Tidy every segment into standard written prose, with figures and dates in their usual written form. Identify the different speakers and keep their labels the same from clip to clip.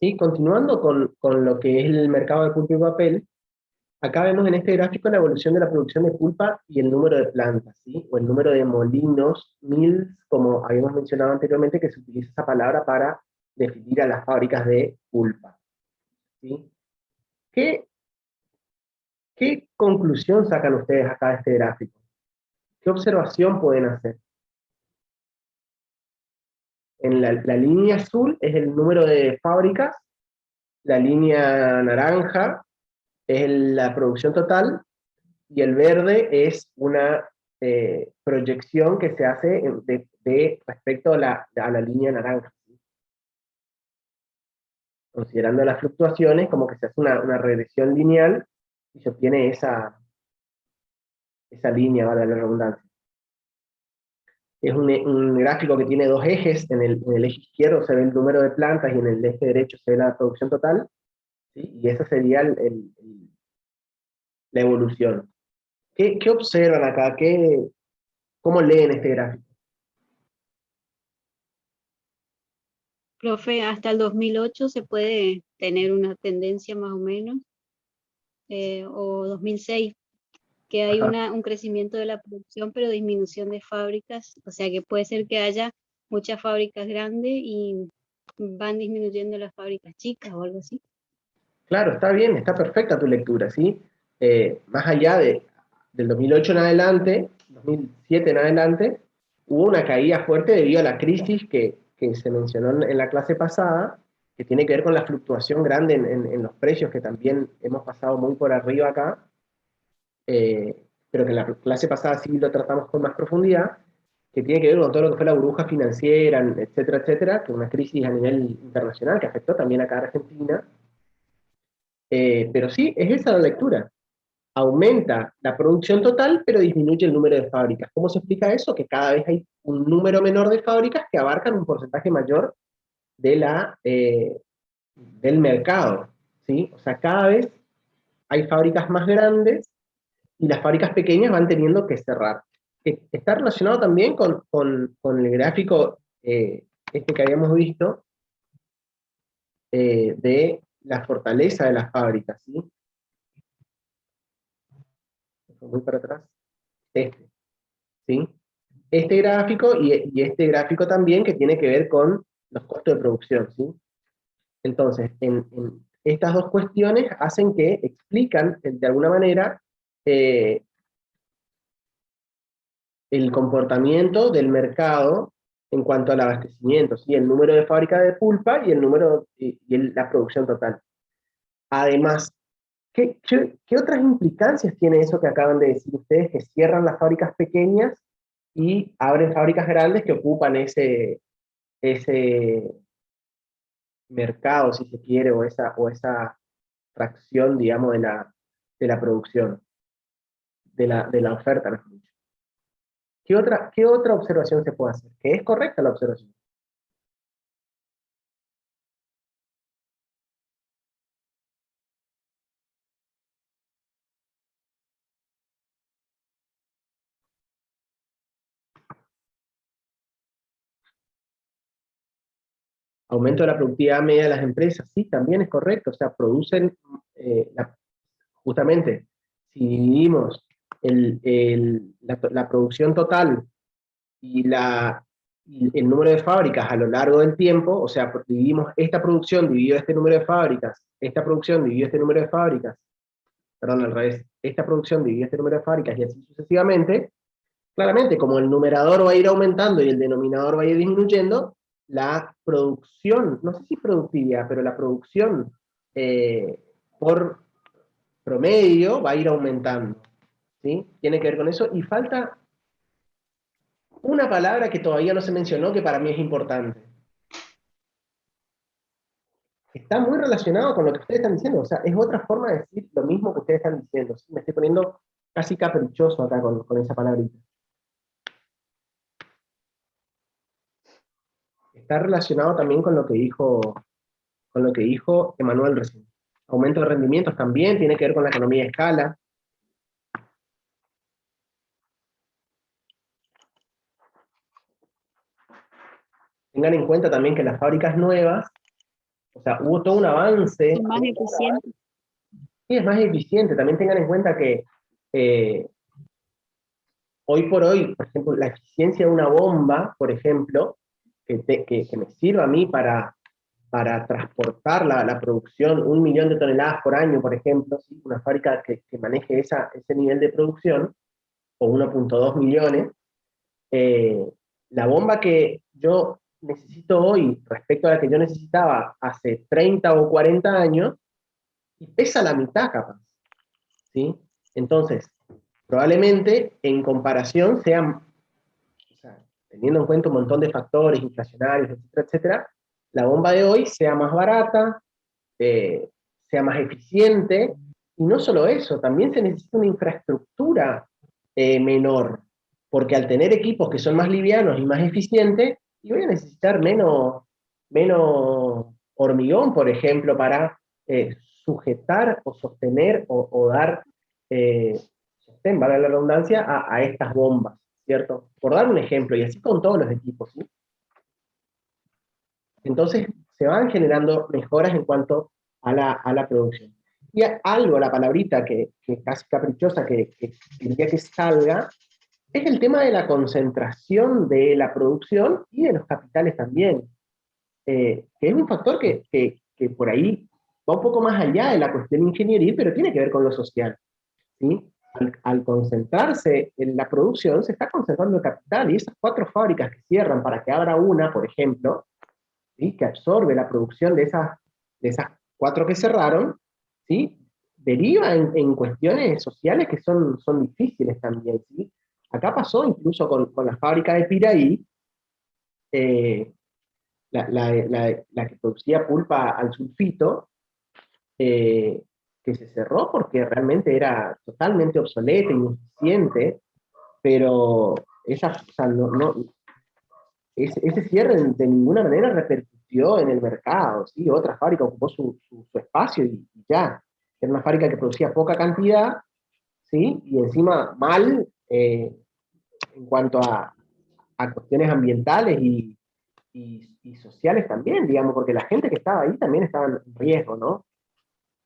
Speaker 1: ¿Sí? Continuando con lo que es el mercado de pulpa y papel, acá vemos en este gráfico la evolución de la producción de pulpa y el número de plantas, ¿sí? O el número de molinos, mills, como habíamos mencionado anteriormente, que se utiliza esa palabra para definir a las fábricas de pulpa, ¿sí? ¿Qué, qué conclusión sacan ustedes acá de este gráfico? ¿Qué observación pueden hacer? En la línea azul es el número de fábricas, la línea naranja es la producción total, y el verde es una proyección que se hace de respecto a la línea naranja, ¿sí? Considerando las fluctuaciones, como que se hace una regresión lineal y se obtiene esa línea, vale la redundancia. Es un gráfico que tiene dos ejes, en el eje izquierdo se ve el número de plantas y en el eje derecho se ve la producción total, ¿sí? Y esa sería la evolución. ¿Qué observan acá? ¿Cómo leen este gráfico?
Speaker 2: Profe, hasta el 2008 se puede tener una tendencia más o menos, o 2006, que hay
Speaker 1: Ajá.
Speaker 2: un crecimiento de la producción, pero disminución de fábricas, o sea que puede ser que haya muchas fábricas grandes y van disminuyendo las fábricas chicas o algo así.
Speaker 1: Claro, está bien, está perfecta tu lectura, ¿sí? Más allá del 2008 en adelante, 2007 en adelante, hubo una caída fuerte debido a la crisis que se mencionó en la clase pasada, que tiene que ver con la fluctuación grande en los precios, que también hemos pasado muy por arriba acá, pero que en la clase pasada sí lo tratamos con más profundidad, que tiene que ver con todo lo que fue la burbuja financiera, etcétera, etcétera, que es una crisis a nivel internacional que afectó también acá a Argentina. Pero sí, es esa la lectura. Aumenta la producción total, pero disminuye el número de fábricas. ¿Cómo se explica eso? Que cada vez hay un número menor de fábricas que abarcan un porcentaje mayor de del mercado, ¿sí? O sea, cada vez hay fábricas más grandes y las fábricas pequeñas van teniendo que cerrar. Está relacionado también con el gráfico este que habíamos visto de la fortaleza de las fábricas, ¿sí? Voy para atrás. Este, ¿sí? Este gráfico y este gráfico también que tiene que ver con los costos de producción, ¿sí? Entonces, en estas dos cuestiones hacen que explican, de alguna manera, eh, el comportamiento del mercado en cuanto al abastecimiento, ¿sí? El número de fábricas de pulpa y el número la producción total. Además, ¿qué otras implicancias tiene eso que acaban de decir ustedes, que cierran las fábricas pequeñas y abren fábricas grandes que ocupan ese mercado, si se quiere, o esa fracción, digamos, de la producción, de la oferta, mejor dicho? Qué otra observación se puede hacer? Que es correcta la observación. Aumento de la productividad media de las empresas, sí, también es correcto, o sea, producen, justamente, si dividimos la producción total y, y el número de fábricas a lo largo del tiempo, o sea, dividimos esta producción dividido este número de fábricas, esta producción dividido este número de fábricas, perdón, al revés, esta producción dividido este número de fábricas y así sucesivamente, claramente, como el numerador va a ir aumentando y el denominador va a ir disminuyendo, la producción, no sé si productividad, pero la producción por promedio va a ir aumentando, ¿sí? Tiene que ver con eso, y falta una palabra que todavía no se mencionó, que para mí es importante. Está muy relacionado con lo que ustedes están diciendo, o sea, es otra forma de decir lo mismo que ustedes están diciendo, ¿sí? Me estoy poniendo casi caprichoso acá con esa palabrita. Está relacionado también con lo que dijo Emanuel recién. Aumento de rendimientos también tiene que ver con la economía de escala. Tengan en cuenta también que las fábricas nuevas O sea, hubo todo un avance.
Speaker 2: Son más eficientes.
Speaker 1: Sí, es más eficiente. También tengan en cuenta que eh, hoy por hoy, por ejemplo, la eficiencia de una bomba, por ejemplo, que me sirva a mí para transportar la producción, 1 millón de toneladas por año, por ejemplo, ¿sí? Una fábrica que maneje ese nivel de producción, o 1,2 millones, eh, la bomba que yo necesito hoy respecto a la que yo necesitaba hace 30 o 40 años, y pesa la mitad capaz, ¿sí? Entonces, probablemente en comparación sean, o sea, teniendo en cuenta un montón de factores inflacionarios, etcétera, etcétera, la bomba de hoy sea más barata, eh, sea más eficiente, y no solo eso, también se necesita una infraestructura menor, porque al tener equipos que son más livianos y más eficientes, y voy a necesitar menos hormigón, por ejemplo, para sujetar o sostener o dar sostén, valga la redundancia, a estas bombas, ¿cierto? Por dar un ejemplo, y así con todos los equipos, ¿sí? Entonces, se van generando mejoras en cuanto a la producción. Y algo, la palabrita que casi caprichosa que quería que salga, es el tema de la concentración de la producción y de los capitales también, que es un factor que por ahí va un poco más allá de la cuestión ingenieril, pero tiene que ver con lo social, ¿sí? Al concentrarse en la producción, se está concentrando el capital, y esas 4 fábricas que cierran para que abra una, por ejemplo, ¿sí? Que absorbe la producción de esas 4 que cerraron, ¿sí? Deriva en cuestiones sociales que son difíciles también, ¿sí? Acá pasó incluso con la fábrica de Piraí, eh, la que producía pulpa al sulfito, eh, que se cerró porque realmente era totalmente obsoleta, ineficiente, pero o sea, ese cierre de ninguna manera repercutió en el mercado, ¿sí? Otra fábrica ocupó su espacio y ya. Era una fábrica que producía poca cantidad, ¿sí? Y encima mal en cuanto a cuestiones ambientales y sociales también, digamos, porque la gente que estaba ahí también estaba en riesgo, ¿no?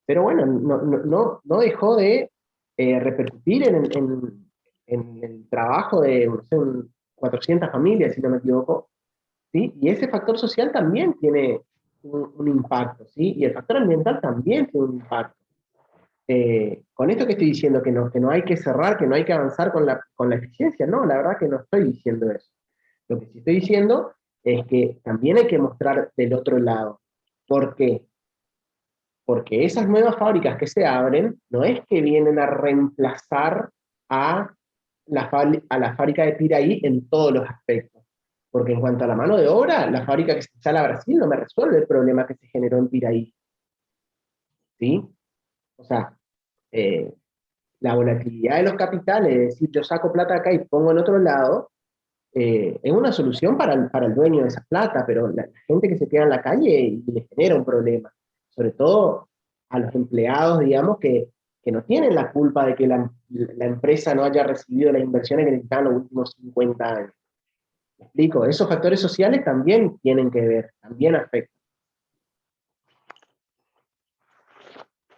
Speaker 1: Pero bueno, no dejó de repercutir en el trabajo de, no sé, 400 familias, si no me equivoco, ¿sí? Y ese factor social también tiene un impacto, ¿sí? Y el factor ambiental también tiene un impacto. Con esto que estoy diciendo, que no hay que cerrar, que no hay que avanzar con la eficiencia, no, la verdad que no estoy diciendo eso. Lo que sí estoy diciendo es que también hay que mostrar del otro lado. ¿Por qué? Porque esas nuevas fábricas que se abren no es que vienen a reemplazar a la fábrica de Piraí en todos los aspectos. Porque en cuanto a la mano de obra, la fábrica que se instala a Brasil no me resuelve el problema que se generó en Piraí. ¿Sí? O sea, eh, la volatilidad de los capitales, es decir, yo saco plata acá y pongo en otro lado, es una solución para el dueño de esa plata, pero la gente que se queda en la calle y le genera un problema. Sobre todo a los empleados, digamos, que no tienen la culpa de que la empresa no haya recibido las inversiones que necesitaban los últimos 50 años. ¿Me explico? Esos factores sociales también tienen que ver, también afectan.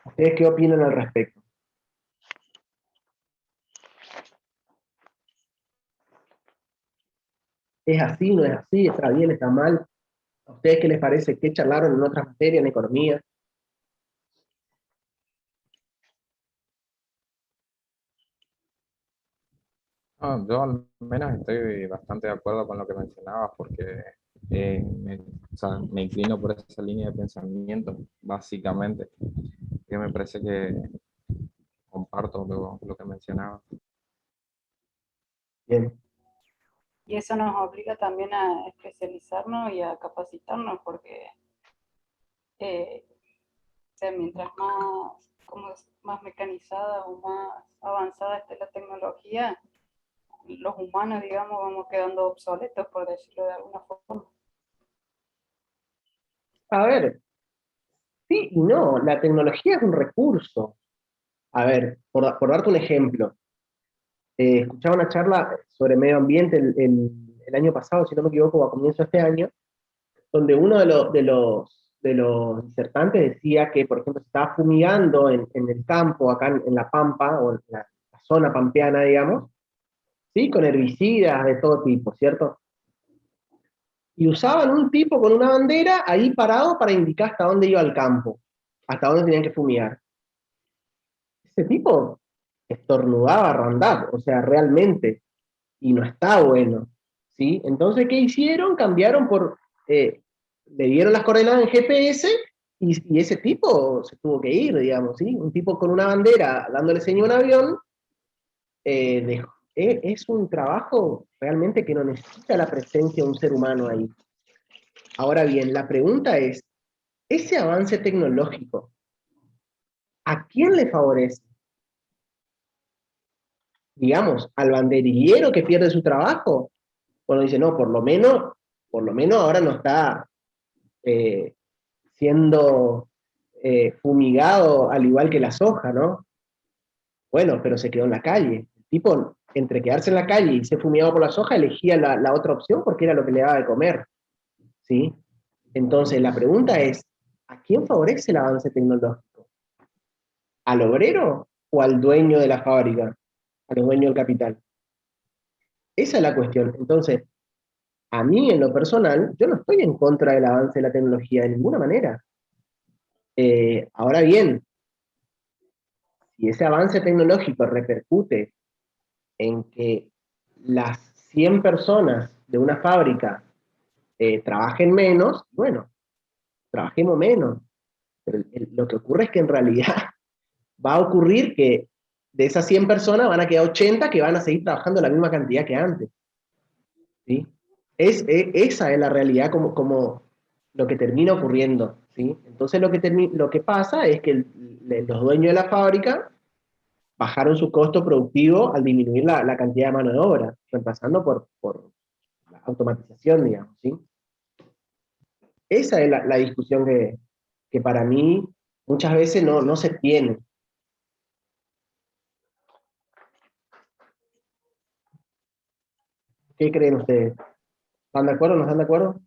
Speaker 1: ¿Ustedes qué opinan al respecto? ¿Es así, no es así? ¿Está bien, está mal? ¿A ustedes qué les parece? ¿Qué charlaron en otras materias, en economía?
Speaker 3: No, yo al menos estoy bastante de acuerdo con lo que mencionabas porque o sea, me inclino por esa línea de pensamiento, básicamente, que me parece que comparto lo que mencionabas.
Speaker 1: Bien,
Speaker 4: Y eso nos obliga también a especializarnos y a capacitarnos, porque o sea, mientras más, más mecanizada o más avanzada esté la tecnología, los humanos, digamos, vamos quedando obsoletos, por decirlo de alguna forma.
Speaker 1: a ver, sí y no, la tecnología es un recurso. A ver, por darte un ejemplo, escuchaba una charla sobre medio ambiente el año pasado, si no me equivoco, o a comienzo de este año, donde uno de los de los disertantes decía que, por ejemplo, se estaba fumigando en el campo, acá en La Pampa, o en la zona pampeana, digamos, ¿sí? Con herbicidas de todo tipo, ¿cierto? Y usaban un tipo con una bandera ahí parado para indicar hasta dónde iba el campo, hasta dónde tenían que fumigar. Ese tipo estornudaba Roundup, o sea, realmente, y no está bueno, ¿sí? Entonces, ¿qué hicieron? Cambiaron le dieron las coordenadas en GPS, y ese tipo se tuvo que ir, digamos, ¿sí? Un tipo con una bandera dándole señal a un avión, es un trabajo realmente que no necesita la presencia de un ser humano ahí. Ahora bien, la pregunta es, ¿ese avance tecnológico a quién le favorece? Digamos, al banderillero que pierde su trabajo. Bueno, dice, no, por lo menos ahora no está eh, siendo fumigado al igual que la soja, ¿no? Bueno, pero se quedó en la calle. El tipo, entre quedarse en la calle y ser fumigado por la soja, elegía la otra opción porque era lo que le daba de comer, ¿sí? Entonces, la pregunta es, ¿a quién favorece el avance tecnológico? ¿Al obrero o al dueño de la fábrica? A los dueños del capital. Esa es la cuestión. Entonces, a mí en lo personal, yo no estoy en contra del avance de la tecnología de ninguna manera. Ahora bien, si ese avance tecnológico repercute en que las 100 personas de una fábrica trabajen menos, bueno, trabajemos menos. Pero lo que ocurre es que en realidad va a ocurrir que de esas 100 personas van a quedar 80 que van a seguir trabajando la misma cantidad que antes, ¿sí? Esa es la realidad como lo que termina ocurriendo, ¿sí? Entonces lo que pasa es que los dueños de la fábrica bajaron su costo productivo al disminuir la cantidad de mano de obra, reemplazando por la automatización, digamos, ¿sí? Esa es la discusión que para mí muchas veces no se tiene. ¿Qué creen ustedes? ¿Están de acuerdo o no están de acuerdo?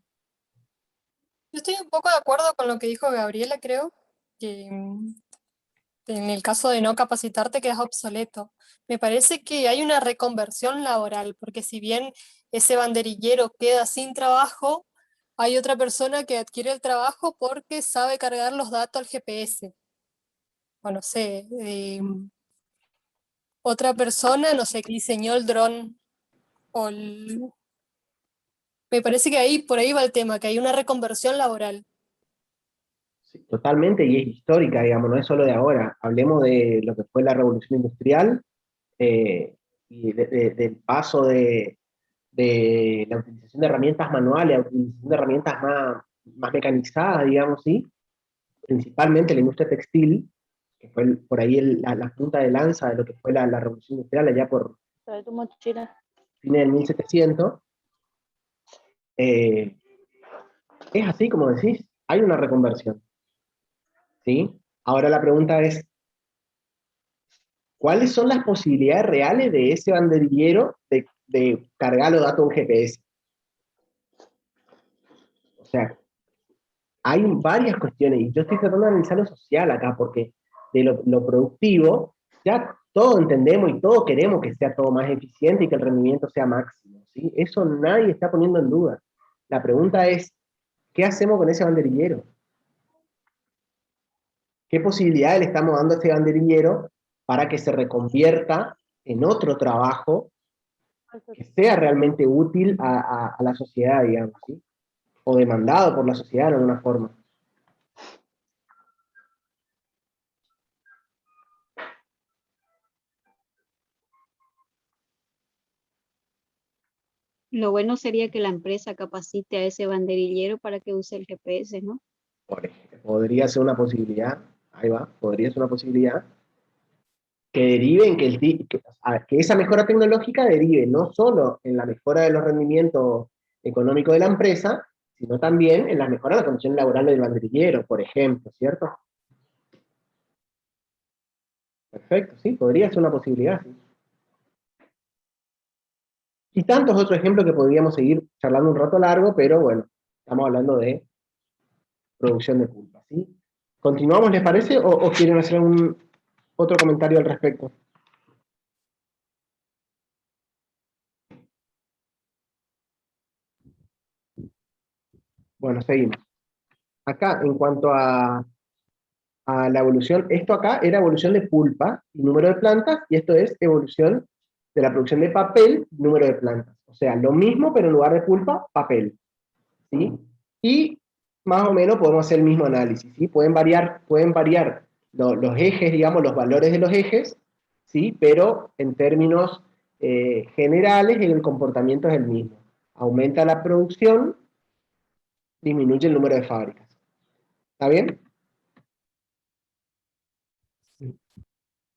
Speaker 5: Yo estoy un poco de acuerdo con lo que dijo Gabriela, creo, que en el caso de no capacitarte quedas obsoleto. Me parece que hay una reconversión laboral, porque si bien ese banderillero queda sin trabajo, hay otra persona que adquiere el trabajo porque sabe cargar los datos al GPS. O no sé, otra persona, no sé, que diseñó el dron. O Me parece que ahí, por ahí va el tema, que hay una reconversión laboral.
Speaker 1: Sí, totalmente, y es histórica, digamos, no es solo de ahora. Hablemos de lo que fue la revolución industrial, y del paso de la utilización de herramientas manuales a la utilización de herramientas más mecanizadas, digamos, ¿sí? Principalmente la industria textil, que fue por ahí la punta de lanza de lo que fue la revolución industrial allá por
Speaker 6: Trae tu mochila.
Speaker 1: fines del 1700. eh, es así como decís, hay una reconversión, ¿sí? Ahora la pregunta es, ¿cuáles son las posibilidades reales de ese banderillero de cargar los datos a un GPS? O sea, hay varias cuestiones, y yo estoy tratando de analizar lo social acá, porque de lo productivo, ya todos entendemos y todos queremos que sea todo más eficiente y que el rendimiento sea máximo, ¿sí? Eso nadie está poniendo en duda. La pregunta es, ¿qué hacemos con ese banderillero? ¿Qué posibilidades le estamos dando a ese banderillero para que se reconvierta en otro trabajo que sea realmente útil a la sociedad, digamos, ¿sí? O demandado por la sociedad de alguna forma?
Speaker 2: Lo bueno sería que la empresa capacite a ese banderillero para que use el GPS, ¿no?
Speaker 1: Por ejemplo, podría ser una posibilidad, ahí va, podría ser una posibilidad que derive en que esa mejora tecnológica derive no solo en la mejora de los rendimientos económicos de la empresa, sino también en la mejora de las condiciones laborales del banderillero, por ejemplo, ¿cierto? Perfecto, sí, podría ser una posibilidad. Sí. Y tantos otros ejemplos que podríamos seguir charlando un rato largo, pero bueno, estamos hablando de producción de pulpa, ¿sí? ¿Continuamos, les parece? ¿O quieren hacer algún otro comentario al respecto? Bueno, seguimos. Acá, en cuanto a la evolución, esto acá era evolución de pulpa y número de plantas, y esto es evolución de la producción de papel, número de plantas. O sea, lo mismo, pero en lugar de pulpa, papel. ¿Sí? Y más o menos podemos hacer el mismo análisis, ¿sí? Pueden variar los ejes, digamos, los valores de los ejes, ¿sí? Pero en términos generales el comportamiento es el mismo. Aumenta la producción, disminuye el número de fábricas. ¿Está bien?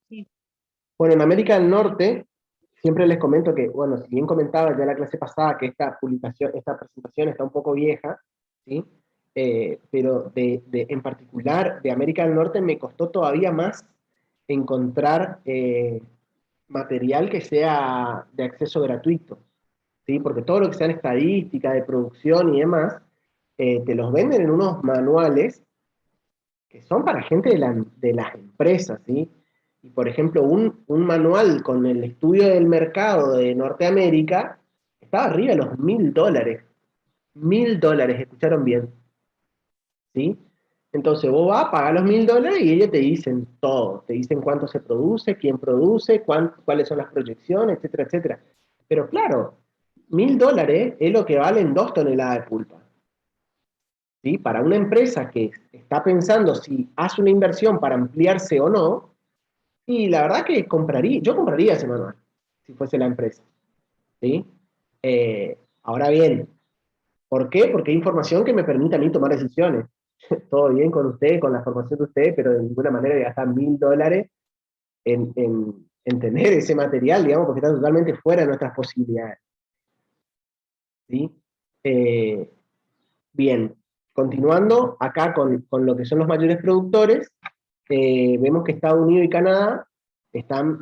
Speaker 2: Sí.
Speaker 1: Bueno, en América del Norte, siempre les comento que, bueno, si bien comentaba ya la clase pasada que esta presentación está un poco vieja, ¿sí? Pero en particular de América del Norte me costó todavía más encontrar material que sea de acceso gratuito, ¿sí? Porque todo lo que sea en estadística, de producción y demás, te los venden en unos manuales que son para gente de las empresas, ¿sí? Y por ejemplo, un manual con el estudio del mercado de Norteamérica estaba arriba de los $1000. $1000, escucharon bien, ¿sí? Entonces vos vas, pagás los $1000 y ellos te dicen todo, te dicen cuánto se produce, cuáles son las proyecciones, etcétera, etcétera. Pero claro, $1000 es lo que valen 2 toneladas de pulpa. ¿Sí? Para una empresa que está pensando si hace una inversión para ampliarse o no, y la verdad que yo compraría ese manual, si fuese la empresa. ¿Sí? Ahora bien, ¿por qué? Porque hay información que me permite a mí tomar decisiones. Todo bien con usted, con la formación de usted, pero de ninguna manera voy a gastar $1000 en tener ese material, digamos, porque está totalmente fuera de nuestras posibilidades. ¿Sí? Bien, continuando acá con lo que son los mayores productores, vemos que Estados Unidos y Canadá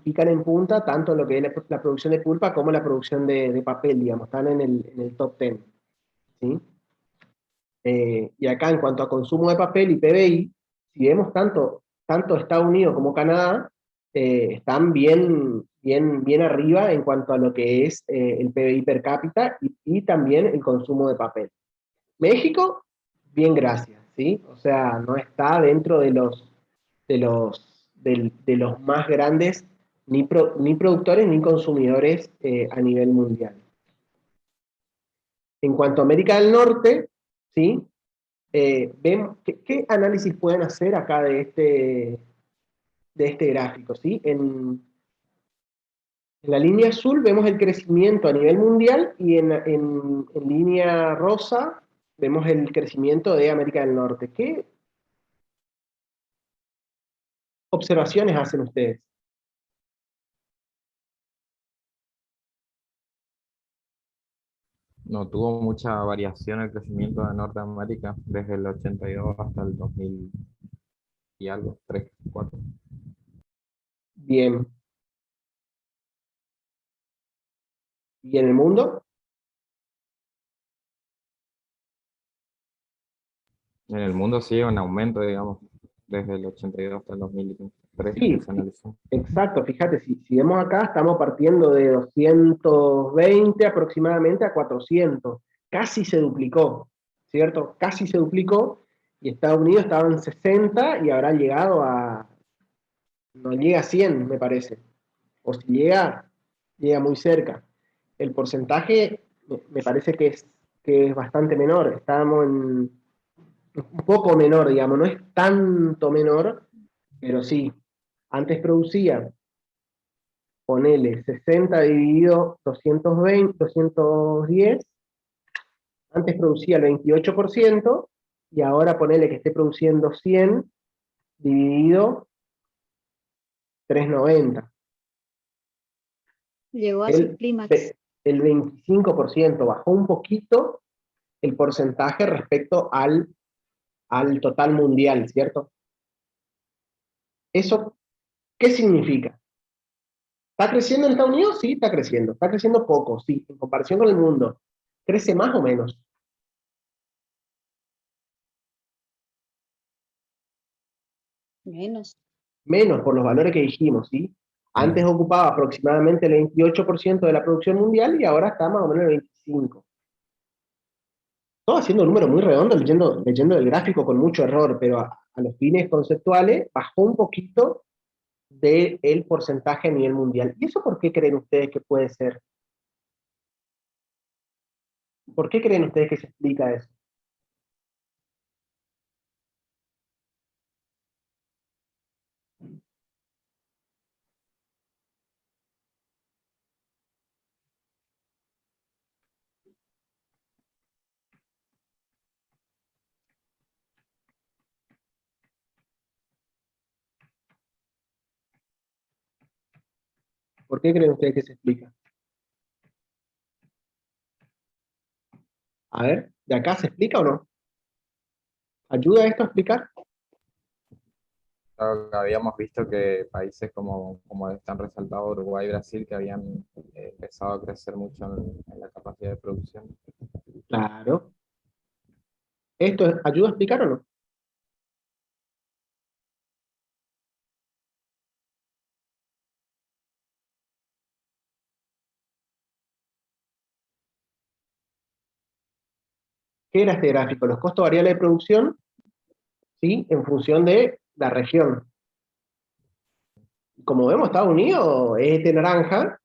Speaker 1: pican en punta tanto en lo que es la producción de pulpa como la producción de papel, digamos, están en el top 10. ¿Sí? Y acá en cuanto a consumo de papel y PBI, si vemos tanto Estados Unidos como Canadá, están bien arriba en cuanto a lo que es el PBI per cápita y también el consumo de papel. México, bien, gracias, ¿sí? O sea, no está dentro de los más grandes ni productores ni consumidores a nivel mundial. En cuanto a América del Norte, ¿sí? Vemos, ¿qué análisis pueden hacer acá de este gráfico, ¿sí? En la línea azul vemos el crecimiento a nivel mundial y en línea rosa vemos el crecimiento de América del Norte. ¿Qué observaciones hacen ustedes?
Speaker 3: No tuvo mucha variación el crecimiento de Norteamérica desde el 82 hasta el 2000 y algo, 3, 4.
Speaker 1: Bien. ¿Y en el mundo?
Speaker 3: En el mundo sigue un aumento, digamos, desde el 82 hasta el 2003
Speaker 1: Sí,
Speaker 3: que se analizó.
Speaker 1: exacto. Fíjate, si vemos acá, estamos partiendo de 220 aproximadamente a 400. Casi se duplicó, ¿cierto? Casi se duplicó. Y Estados Unidos estaba en 60 y habrá llegado no llega a 100, me parece. O si llega muy cerca. El porcentaje me parece que es bastante menor. Estábamos en un poco menor, digamos, no es tanto menor, pero sí. Antes producía, ponele 60 dividido 210, antes producía el 28%, y ahora ponele que esté produciendo 100 dividido 390.
Speaker 2: Llegó a su
Speaker 1: El,
Speaker 2: clímax.
Speaker 1: el 25%, bajó un poquito el porcentaje respecto al total mundial, ¿cierto? ¿Eso qué significa? ¿Está creciendo en Estados Unidos? Sí, está creciendo. Está creciendo poco, sí, en comparación con el mundo. ¿Crece más o menos?
Speaker 2: Menos.
Speaker 1: Menos por los valores que dijimos, ¿sí? Antes ocupaba aproximadamente el 28% de la producción mundial y ahora está más o menos el 25%. Todo haciendo un número muy redondo, leyendo el gráfico con mucho error, pero a los fines conceptuales bajó un poquito del porcentaje a nivel mundial. ¿Y eso por qué creen ustedes que puede ser? ¿Por qué creen ustedes que se explica eso? ¿Por qué creen ustedes que se explica? A ver, ¿de acá se explica o no? ¿Ayuda esto a explicar?
Speaker 3: Claro, habíamos visto que países como están resaltados Uruguay y Brasil, que habían empezado a crecer mucho en la capacidad de producción.
Speaker 1: Claro. ¿Esto ayuda a explicar o no? ¿Qué era este gráfico? Los costos variables de producción, ¿sí? En función de la región. Como vemos, Estados Unidos es este naranja,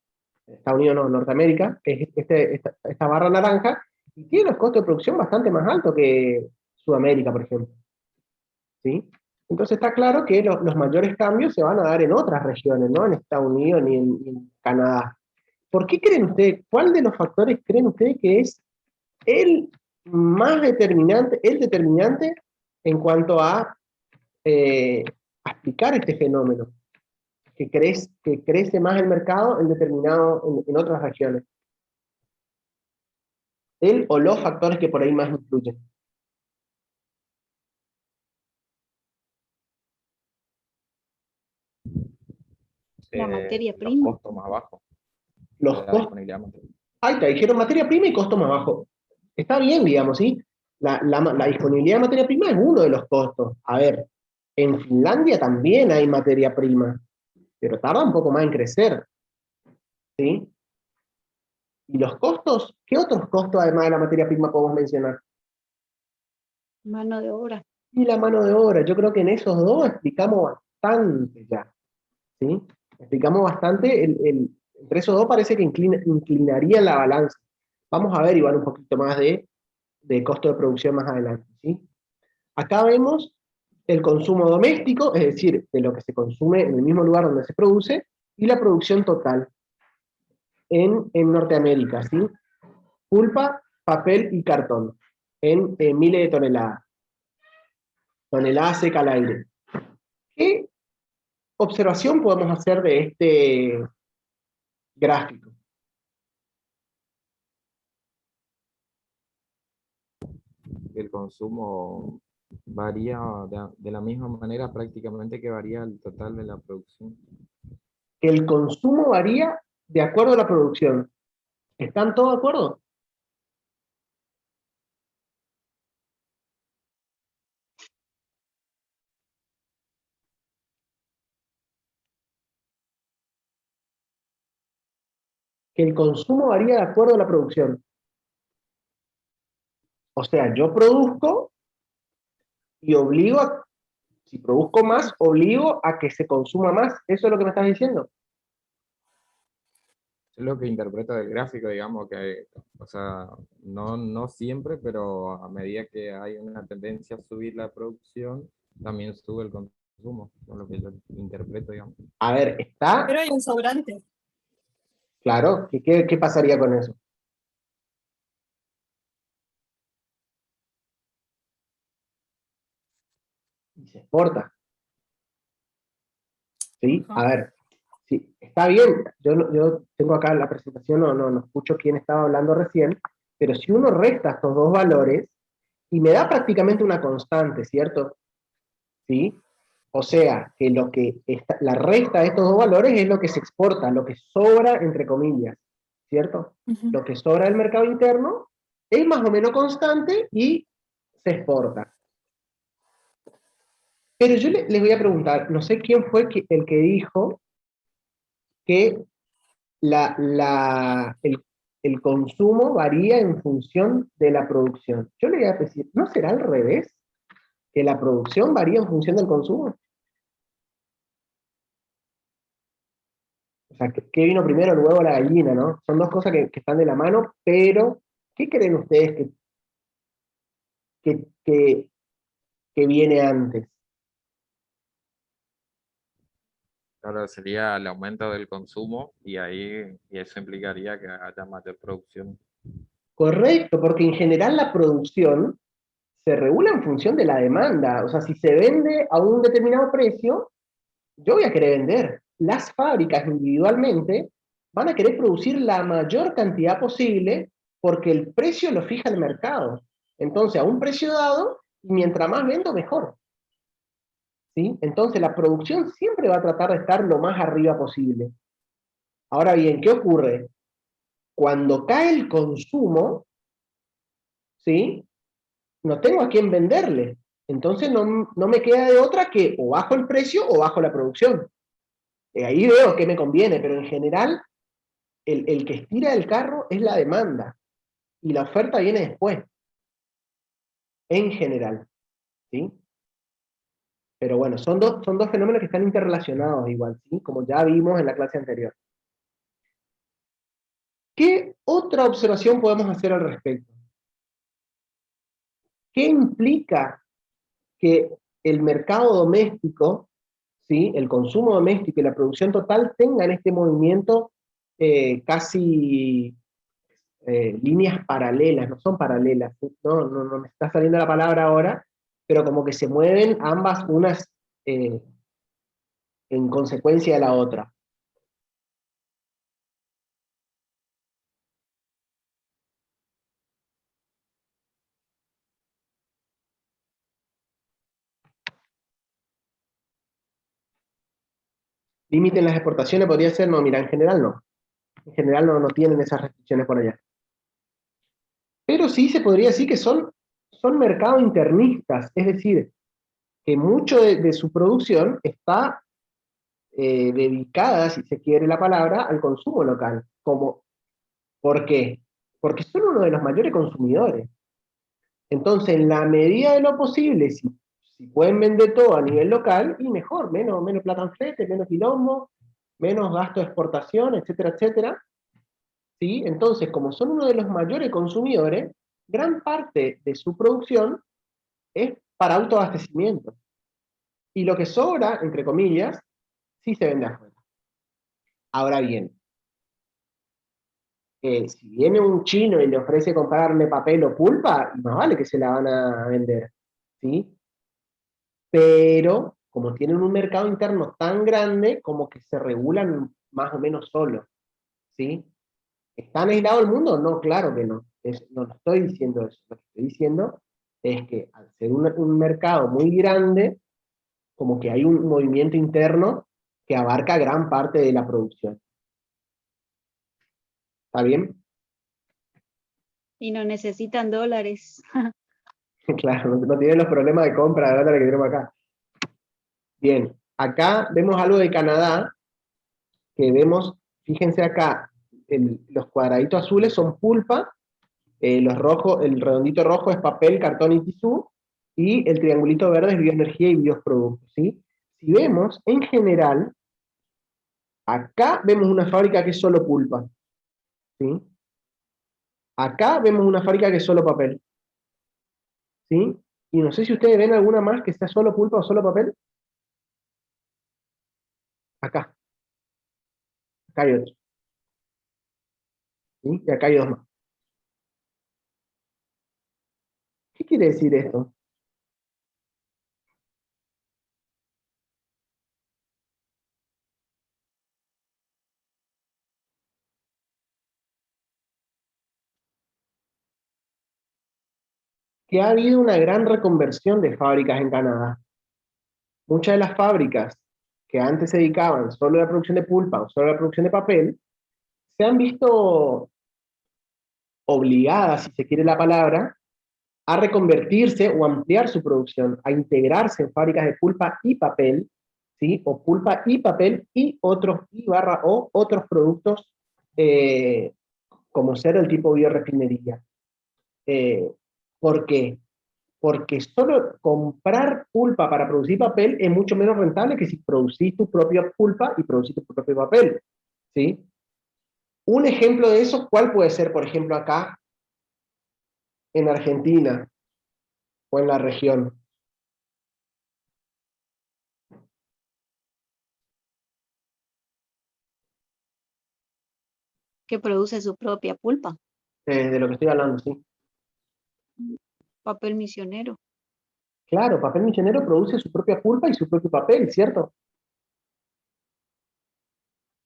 Speaker 1: Estados Unidos no, Norteamérica, es esta barra naranja, y tiene los costos de producción bastante más altos que Sudamérica, por ejemplo. ¿Sí? Entonces está claro que los mayores cambios se van a dar en otras regiones, no en Estados Unidos ni en Canadá. ¿Por qué creen ustedes, cuál de los factores creen ustedes que es el más determinante, el determinante en cuanto a explicar este fenómeno? Que crece más el mercado en otras regiones. Él o los factores que por ahí más influyen.
Speaker 2: La materia
Speaker 3: Los
Speaker 2: prima.
Speaker 3: costos más bajos de
Speaker 1: Los
Speaker 3: la
Speaker 1: costos.
Speaker 3: disponibilidad material.
Speaker 1: Ahí te dijeron materia prima y costo más bajo. Está bien, digamos, ¿sí? La disponibilidad de materia prima es uno de los costos. A ver, en Finlandia también hay materia prima, pero tarda un poco más en crecer. ¿Sí? ¿Y los costos? ¿Qué otros costos además de la materia prima podemos mencionar?
Speaker 2: Mano de obra.
Speaker 1: Y la mano de obra. Yo creo que en esos dos explicamos bastante ya. ¿Sí? Explicamos bastante, entre esos dos parece que inclinaría la balanza. Vamos a ver igual un poquito más de costo de producción más adelante. ¿Sí? Acá vemos el consumo doméstico, es decir, de lo que se consume en el mismo lugar donde se produce, y la producción total en Norteamérica. ¿Sí? Pulpa, papel y cartón, en miles de toneladas. Toneladas seca al aire. ¿Qué observación podemos hacer de este gráfico?
Speaker 3: El consumo varía de la misma manera prácticamente que varía el total de la producción.
Speaker 1: Que el consumo varía de acuerdo a la producción. ¿Están todos de acuerdo? Que el consumo varía de acuerdo a la producción. O sea, yo produzco y si produzco más, obligo a que se consuma más. ¿Eso es lo que me estás diciendo?
Speaker 3: Es lo que interpreto del gráfico, digamos, que, o sea, no siempre, pero a medida que hay una tendencia a subir la producción, también sube el consumo, es lo que yo interpreto, digamos.
Speaker 1: A ver, está
Speaker 5: Pero hay un sobrante.
Speaker 1: claro. ¿Qué pasaría con eso? Y se exporta. ¿Sí? A
Speaker 5: Ajá.
Speaker 1: ver, sí, está bien. Yo tengo acá la presentación, no escucho quién estaba hablando recién, pero si uno resta estos dos valores, y me da prácticamente una constante, ¿cierto? ¿Sí? O sea, que la resta de estos dos valores es lo que se exporta, lo que sobra, entre comillas, ¿cierto?
Speaker 5: Ujú.
Speaker 1: Lo que sobra del mercado interno es más o menos constante y se exporta. Pero yo les voy a preguntar, no sé quién fue el que dijo que el consumo varía en función de la producción. Yo le voy a decir, ¿no será al revés? ¿Que la producción varía en función del consumo? O sea, ¿qué vino primero, el huevo o la gallina, no? Son dos cosas que están de la mano, pero ¿qué creen ustedes que, que, que viene antes?
Speaker 3: Claro, sería el aumento del consumo y eso implicaría que haya mayor producción.
Speaker 1: Correcto, porque en general la producción se regula en función de la demanda. O sea, si se vende a un determinado precio, yo voy a querer vender. Las fábricas individualmente van a querer producir la mayor cantidad posible porque el precio lo fija el mercado. Entonces, a un precio dado, mientras más vendo, mejor. ¿Sí? Entonces, la producción siempre va a tratar de estar lo más arriba posible. Ahora bien, ¿qué ocurre? Cuando cae el consumo, ¿sí? No tengo a quién venderle. Entonces no me queda de otra que o bajo el precio o bajo la producción. Ahí veo qué me conviene, pero en general el que estira el carro es la demanda y la oferta viene después, en general. ¿Sí? Pero bueno, son dos fenómenos que están interrelacionados igual, ¿sí? Como ya vimos en la clase anterior. ¿Qué otra observación podemos hacer al respecto? ¿Qué implica que el mercado doméstico, ¿sí? El consumo doméstico y la producción total tengan este movimiento casi líneas paralelas, no son paralelas, no me está saliendo la palabra ahora, pero como que se mueven ambas unas eh, en consecuencia de la otra. Límite en las exportaciones podría ser, no, mira, en general no. En general no tienen esas restricciones por allá. Pero sí se podría decir que son mercados internistas, es decir, que mucho de su producción está dedicada, si se quiere la palabra, al consumo local. ¿Por qué? Porque son uno de los mayores consumidores. Entonces, en la medida de lo posible, si pueden vender todo a nivel local, y mejor, menos plata en flete, menos quilombo, menos gasto de exportación, etcétera, etcétera. ¿Sí? Entonces, como son uno de los mayores consumidores, gran parte de su producción es para autoabastecimiento. Y lo que sobra, entre comillas, sí se vende afuera. Ahora bien, si viene un chino y le ofrece comprarle papel o pulpa, más vale que se la van a vender, ¿sí? Pero como tienen un mercado interno tan grande, como que se regulan más o menos solos, ¿sí? ¿Están aislado el mundo? No, claro que no. No estoy diciendo eso. Lo que estoy diciendo es que al ser un mercado muy grande, como que hay un movimiento interno que abarca gran parte de la producción. ¿Está bien?
Speaker 2: Y no necesitan dólares.
Speaker 1: Claro, no tienen los problemas de compra de dólares que tenemos acá. Bien, acá vemos algo de Canadá, que vemos, fíjense acá, los cuadraditos azules son pulpa, los rojos, el redondito rojo es papel, cartón y tisú, y el triangulito verde es bioenergía y bioproductos, ¿sí? Si vemos, en general, acá vemos una fábrica que es solo pulpa, ¿sí? Acá vemos una fábrica que es solo papel, ¿sí? Y no sé si ustedes ven alguna más que sea solo pulpa o solo papel. Acá hay otro, ¿sí? Y acá hay dos más. ¿Qué quiere decir esto? Que ha habido una gran reconversión de fábricas en Canadá. Muchas de las fábricas que antes se dedicaban solo a la producción de pulpa o solo a la producción de papel, se han visto obligadas, si se quiere la palabra, a reconvertirse o ampliar su producción, a integrarse en fábricas de pulpa y papel, ¿sí? O pulpa y papel y otros, o otros productos como ser el tipo biorefinería. ¿Por qué? Porque solo comprar pulpa para producir papel es mucho menos rentable que si producís tu propia pulpa y producís tu propio papel, ¿sí? Un ejemplo de eso, ¿cuál puede ser, por ejemplo, acá en Argentina o en la región?
Speaker 2: Que produce su propia pulpa,
Speaker 1: De lo que estoy hablando, ¿sí?
Speaker 2: papel misionero.
Speaker 1: Claro, papel misionero produce su propia pulpa y su propio papel, ¿cierto?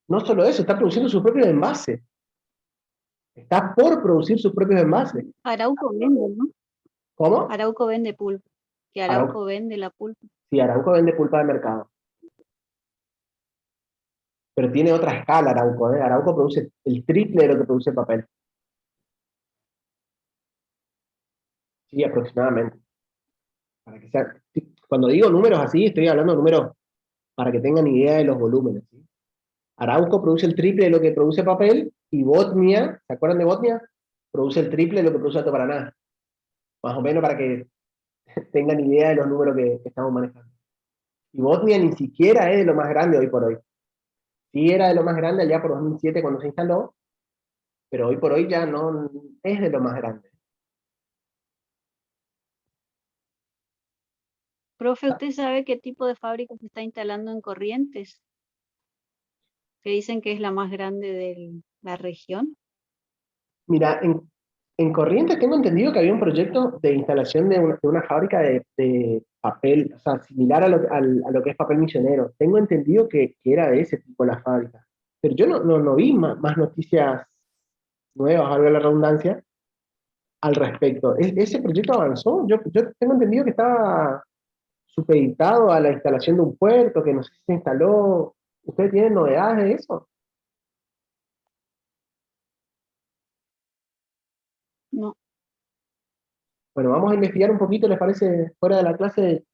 Speaker 1: No solo eso, está produciendo su propio envase. Está por producir sus propios envases.
Speaker 2: Arauco vende, ¿no?
Speaker 1: ¿Cómo?
Speaker 2: Arauco vende pulpa. Que Arauco vende la pulpa.
Speaker 1: Sí, Arauco vende pulpa de mercado. Pero tiene otra escala Arauco, ¿eh? Arauco produce el triple de lo que produce papel. Sí, aproximadamente. Para que sea, cuando digo números así, estoy hablando de números para que tengan idea de los volúmenes, ¿sí? Arauco produce el triple de lo que produce papel, y Botnia, ¿se acuerdan de Botnia? Produce el triple de lo que produce Alto Paraná. Más o menos para que tengan idea de los números que estamos manejando. Y Botnia ni siquiera es de lo más grande hoy por hoy. Sí era de lo más grande allá por 2007 cuando se instaló, pero hoy por hoy ya no es de lo más grande.
Speaker 2: Profe, ¿usted sabe qué tipo de fábrica se está instalando en Corrientes? Que dicen que es la más grande de la región.
Speaker 1: Mira, en Corrientes tengo entendido que había un proyecto de instalación de una fábrica de papel, o sea, similar a lo que es papel misionero. Tengo entendido que era de ese tipo la fábrica. Pero yo no vi más noticias nuevas, valga la redundancia, al respecto. ¿Ese proyecto avanzó? Yo tengo entendido que estaba supeditado a la instalación de un puerto, que no sé si se instaló. ¿Ustedes tienen novedades de eso?
Speaker 2: No,
Speaker 1: Bueno, vamos a investigar un poquito, ¿les parece? Fuera de la clase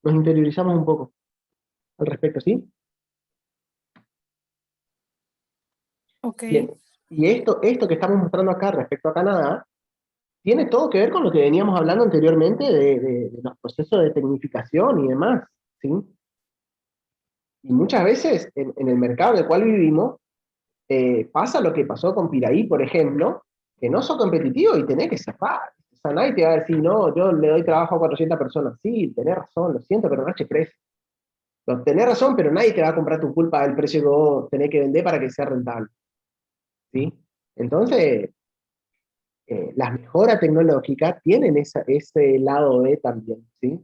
Speaker 1: nos interiorizamos un poco al respecto, ¿sí?
Speaker 5: Ok.
Speaker 1: Bien. Y esto que estamos mostrando acá respecto a Canadá, tiene todo que ver con lo que veníamos hablando anteriormente de los procesos de tecnificación y demás, ¿sí? Y muchas veces en el mercado en el cual vivimos, pasa lo que pasó con Piraí, por ejemplo, que no son competitivos y tenés que cerrar. O sea, nadie te va a decir, no, yo le doy trabajo a 400 personas. Sí, tenés razón, lo siento, pero no eches precio. Tenés razón, pero nadie te va a comprar tu pulpa al precio que vos tenés que vender para que sea rentable, ¿sí? Entonces, las mejoras tecnológicas tienen ese lado B también, ¿sí?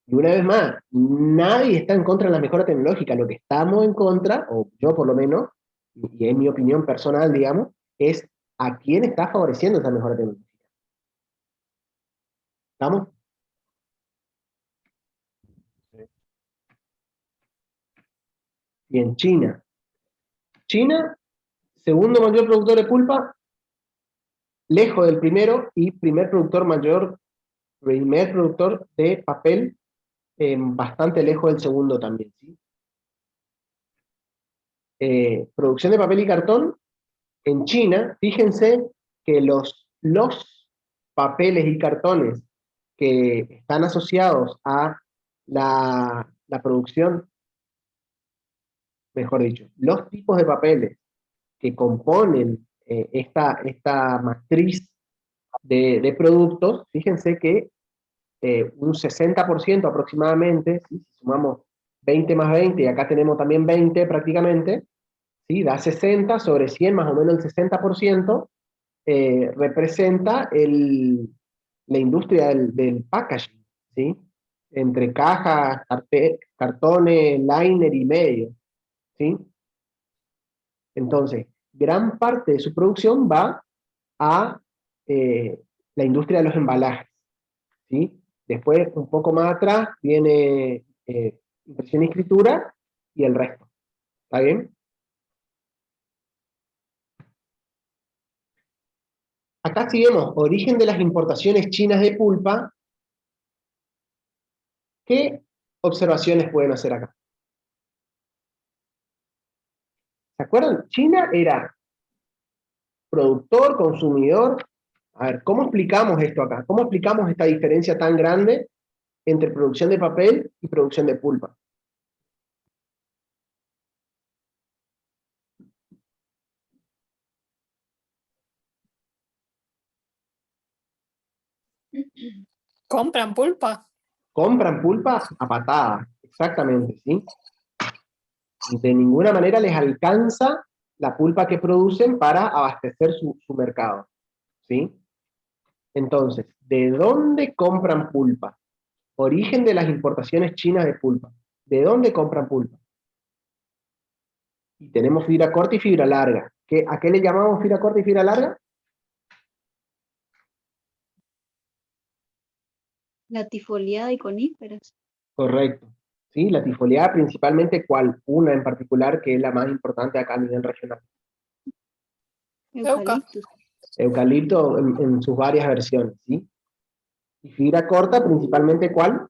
Speaker 1: Y una vez más, nadie está en contra de la mejora tecnológica. Lo que estamos en contra, o yo por lo menos, y en mi opinión personal, digamos, es a quién está favoreciendo esa mejora tecnológica. ¿Estamos? Y en China. China, segundo mayor productor de pulpa, lejos del primero, y primer productor de papel, bastante lejos del segundo también, ¿sí? Producción de papel y cartón, en China, fíjense que los papeles y cartones que están asociados a la producción, mejor dicho, los tipos de papeles que componen esta matriz de productos, fíjense que un 60% aproximadamente, ¿sí? Si sumamos 20 más 20, y acá tenemos también 20 prácticamente, ¿sí? Da 60 sobre 100, más o menos el 60%, representa la industria del packaging, ¿sí? Entre cajas, cartones, liner y medio, ¿sí? Entonces, gran parte de su producción va a la industria de los embalajes, ¿sí? Después, un poco más atrás, viene impresión y escritura y el resto. ¿Está bien? Acá si vemos origen de las importaciones chinas de pulpa, ¿qué observaciones pueden hacer acá? ¿Se acuerdan? China era productor, consumidor. A ver, ¿cómo explicamos esto acá? ¿Cómo explicamos esta diferencia tan grande entre producción de papel y producción de pulpa?
Speaker 5: ¿Compran pulpa?
Speaker 1: Compran pulpa a patadas, exactamente, ¿sí? De ninguna manera les alcanza la pulpa que producen para abastecer su mercado, ¿sí? Entonces, ¿de dónde compran pulpa? Origen de las importaciones chinas de pulpa. ¿De dónde compran pulpa? Y tenemos fibra corta y fibra larga. ¿A qué le llamamos fibra corta y fibra larga?
Speaker 2: Latifoliada y coníferas.
Speaker 1: Correcto. ¿Sí? La tifoliada principalmente, ¿cuál? Una en particular que es la más importante acá a nivel regional.
Speaker 5: Euca.
Speaker 2: Eucaliptus.
Speaker 1: Eucalipto en sus varias versiones, ¿sí? Y fibra corta principalmente, ¿cuál?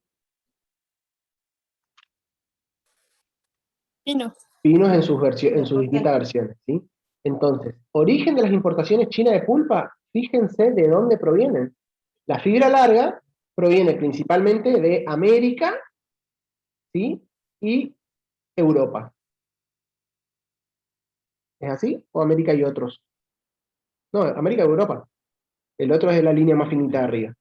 Speaker 5: Pino.
Speaker 1: Pinos en
Speaker 2: La
Speaker 1: sus
Speaker 2: corta
Speaker 1: distintas versiones, ¿sí? Entonces, origen de las importaciones chinas de pulpa, fíjense de dónde provienen. La fibra larga proviene principalmente de América, ¿sí? Y Europa. ¿Es así? ¿O América y otros? No, América y Europa. El otro es la línea más finita de arriba.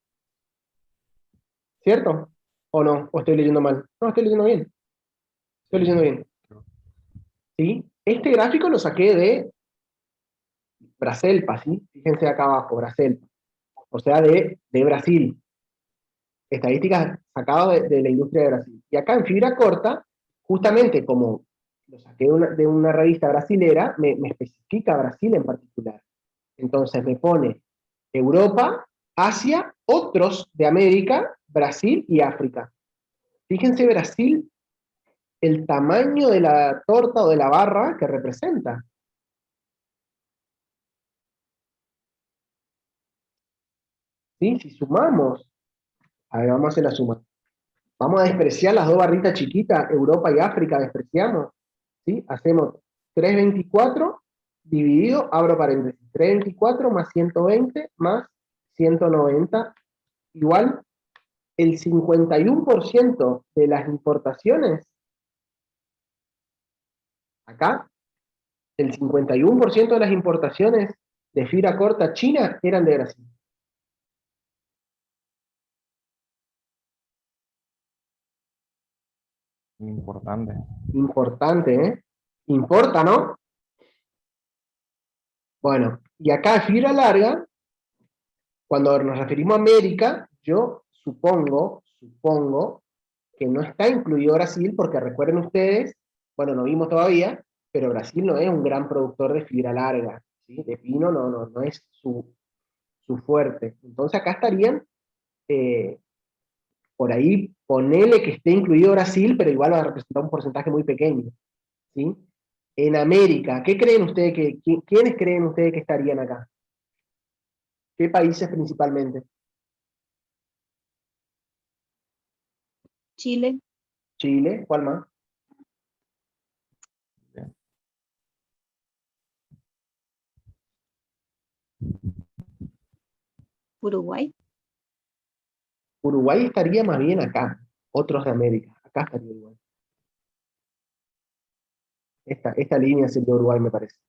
Speaker 1: ¿Cierto? ¿O no? ¿O estoy leyendo mal? No, estoy leyendo bien. Estoy leyendo bien. ¿Sí? Este gráfico lo saqué de Braselpa, ¿sí? Fíjense acá abajo, Braselpa. O sea, de Brasil. Estadísticas sacadas de la industria de Brasil. Y acá en fibra corta, justamente como lo saqué de una revista brasilera, me especifica Brasil en particular. Entonces me pone Europa, Asia, otros de América, Brasil y África. Fíjense Brasil, el tamaño de la torta o de la barra que representa. ¿Sí? Si sumamos, a ver, vamos a hacer la suma. Vamos a despreciar las dos barritas chiquitas, Europa y África, despreciamos. ¿Sí? Hacemos 324 dividido, abro paréntesis, 324 más 120 más 190, igual el 51% de las importaciones, acá, el 51% de las importaciones de fibra corta china eran de Brasil.
Speaker 3: Importante.
Speaker 1: Importante, ¿eh? Importa, ¿no? Bueno, y acá fibra larga, cuando nos referimos a América, yo supongo que no está incluido Brasil, porque recuerden ustedes, bueno, no vimos todavía, pero Brasil no es un gran productor de fibra larga, ¿sí? De pino no es su fuerte. Entonces acá estarían, eh, por ahí, ponele que esté incluido Brasil, pero igual va a representar un porcentaje muy pequeño, ¿sí? En América, ¿qué creen ustedes quiénes creen ustedes que estarían acá? ¿Qué países principalmente?
Speaker 2: Chile,
Speaker 1: Chile, ¿cuál más?
Speaker 3: Bien.
Speaker 2: Uruguay.
Speaker 1: Uruguay estaría más bien acá, otros de América, acá estaría Uruguay. Esta línea sería Uruguay, me parece.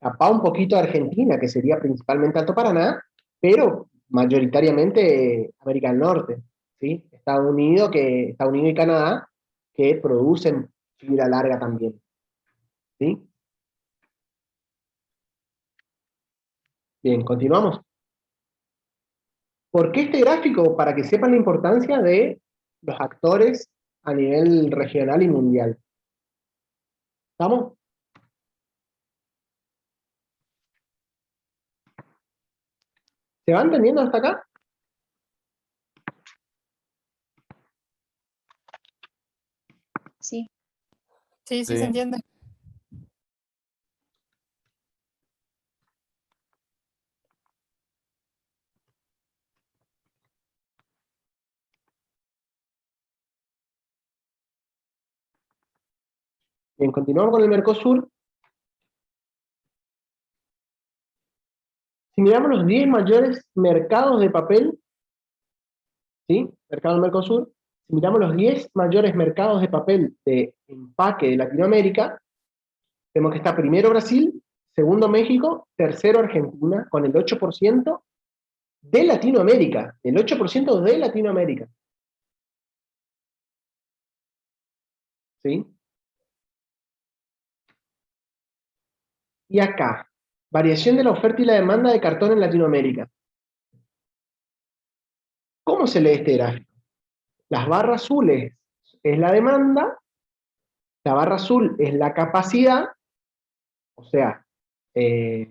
Speaker 1: Capaz un poquito Argentina, que sería principalmente Alto Paraná, pero mayoritariamente América del Norte, ¿sí? Estados Unidos y Canadá, que producen fibra larga también, ¿sí? Bien, continuamos. ¿Por qué este gráfico? Para que sepan la importancia de los actores a nivel regional y mundial. ¿Estamos? ¿Se van entendiendo hasta acá?
Speaker 2: Sí.
Speaker 5: Sí, sí, se
Speaker 3: Sí.
Speaker 5: entiende.
Speaker 1: Bien, continuamos con el Mercosur. Si miramos los 10 mayores mercados de papel, ¿sí? Mercado del Mercosur, si miramos los 10 mayores mercados de papel de empaque de Latinoamérica, vemos que está primero Brasil, segundo México, tercero Argentina, con el 8% de Latinoamérica. El 8% de Latinoamérica. ¿Sí? Y acá, variación de la oferta y la demanda de cartón en Latinoamérica. ¿Cómo se lee este gráfico? Las barras azules es la demanda, la barra azul es la capacidad, o sea, la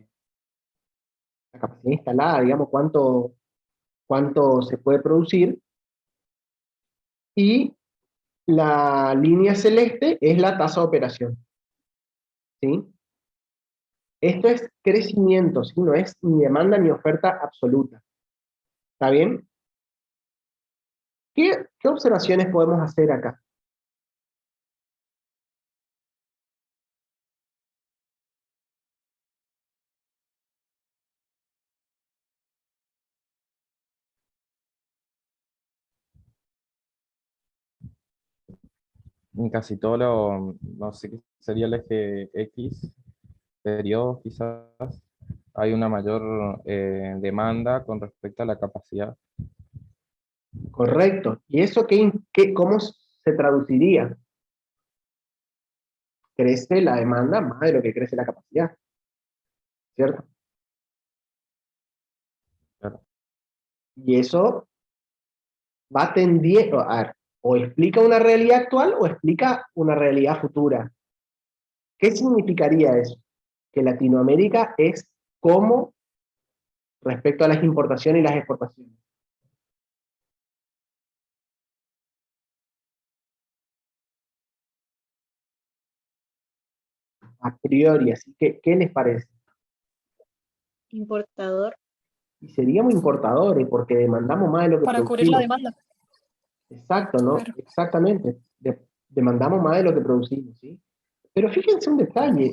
Speaker 1: capacidad instalada, digamos, cuánto se puede producir, y la línea celeste es la tasa de operación. ¿Sí? Esto es crecimiento, ¿sí? No es ni demanda ni oferta absoluta. ¿Está bien? ¿Qué observaciones podemos hacer acá?
Speaker 3: En casi todo lo, no sé qué sería el eje X, periodos quizás, hay una mayor demanda con respecto a la capacidad.
Speaker 1: Correcto. ¿Y eso cómo se traduciría? Crece la demanda más de lo que crece la capacidad. ¿Cierto?
Speaker 3: Claro.
Speaker 1: Y eso va tendiendo, a ver, o explica una realidad actual o explica una realidad futura. ¿Qué significaría eso? Que Latinoamérica es como respecto a las importaciones y las exportaciones. A priori, así que, ¿qué les parece?
Speaker 2: Importador.
Speaker 1: Y seríamos importadores porque demandamos más de lo que
Speaker 5: Para cubrir la
Speaker 1: producimos.
Speaker 5: demanda.
Speaker 1: Exacto, ¿no?
Speaker 5: Claro.
Speaker 1: Exactamente. Demandamos más de lo que producimos, ¿sí? Pero fíjense un detalle.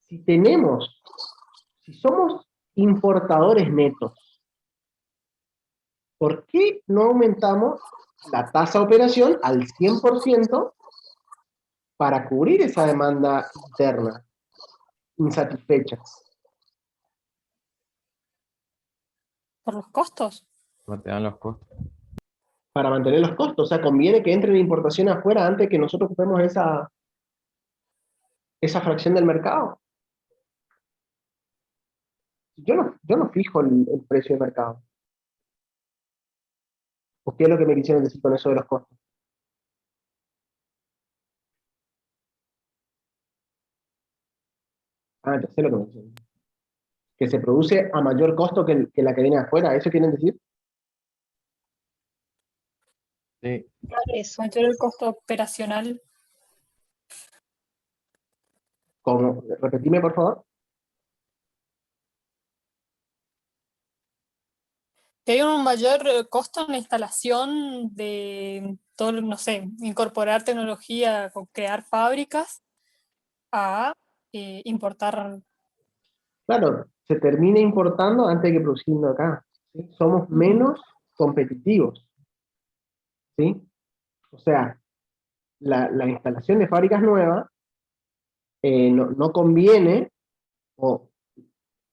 Speaker 1: Si somos importadores netos, ¿por qué no aumentamos la tasa de operación al 100% para cubrir esa demanda interna insatisfecha?
Speaker 5: Por los costos.
Speaker 3: No te dan los costos.
Speaker 1: Para mantener los costos. O sea, conviene que entre la importación afuera antes que nosotros ocupemos esa fracción del mercado. Yo no fijo el precio de mercado. ¿O qué es lo que me quisieron decir con eso de los costos? Ah, ya sé lo que me dicen. Que se produce a mayor costo que la que viene afuera. ¿Eso quieren decir?
Speaker 3: Sí,
Speaker 2: Eso.
Speaker 5: Mayor el costo operacional.
Speaker 1: ¿Cómo? Repetime, por favor.
Speaker 5: Que hay un mayor costo en la instalación de todo, no sé, incorporar tecnología o crear fábricas a importar.
Speaker 1: Claro, se termina importando antes que produciendo acá. ¿Sí? Somos menos competitivos. ¿Sí? O sea, la instalación de fábricas nuevas no conviene, o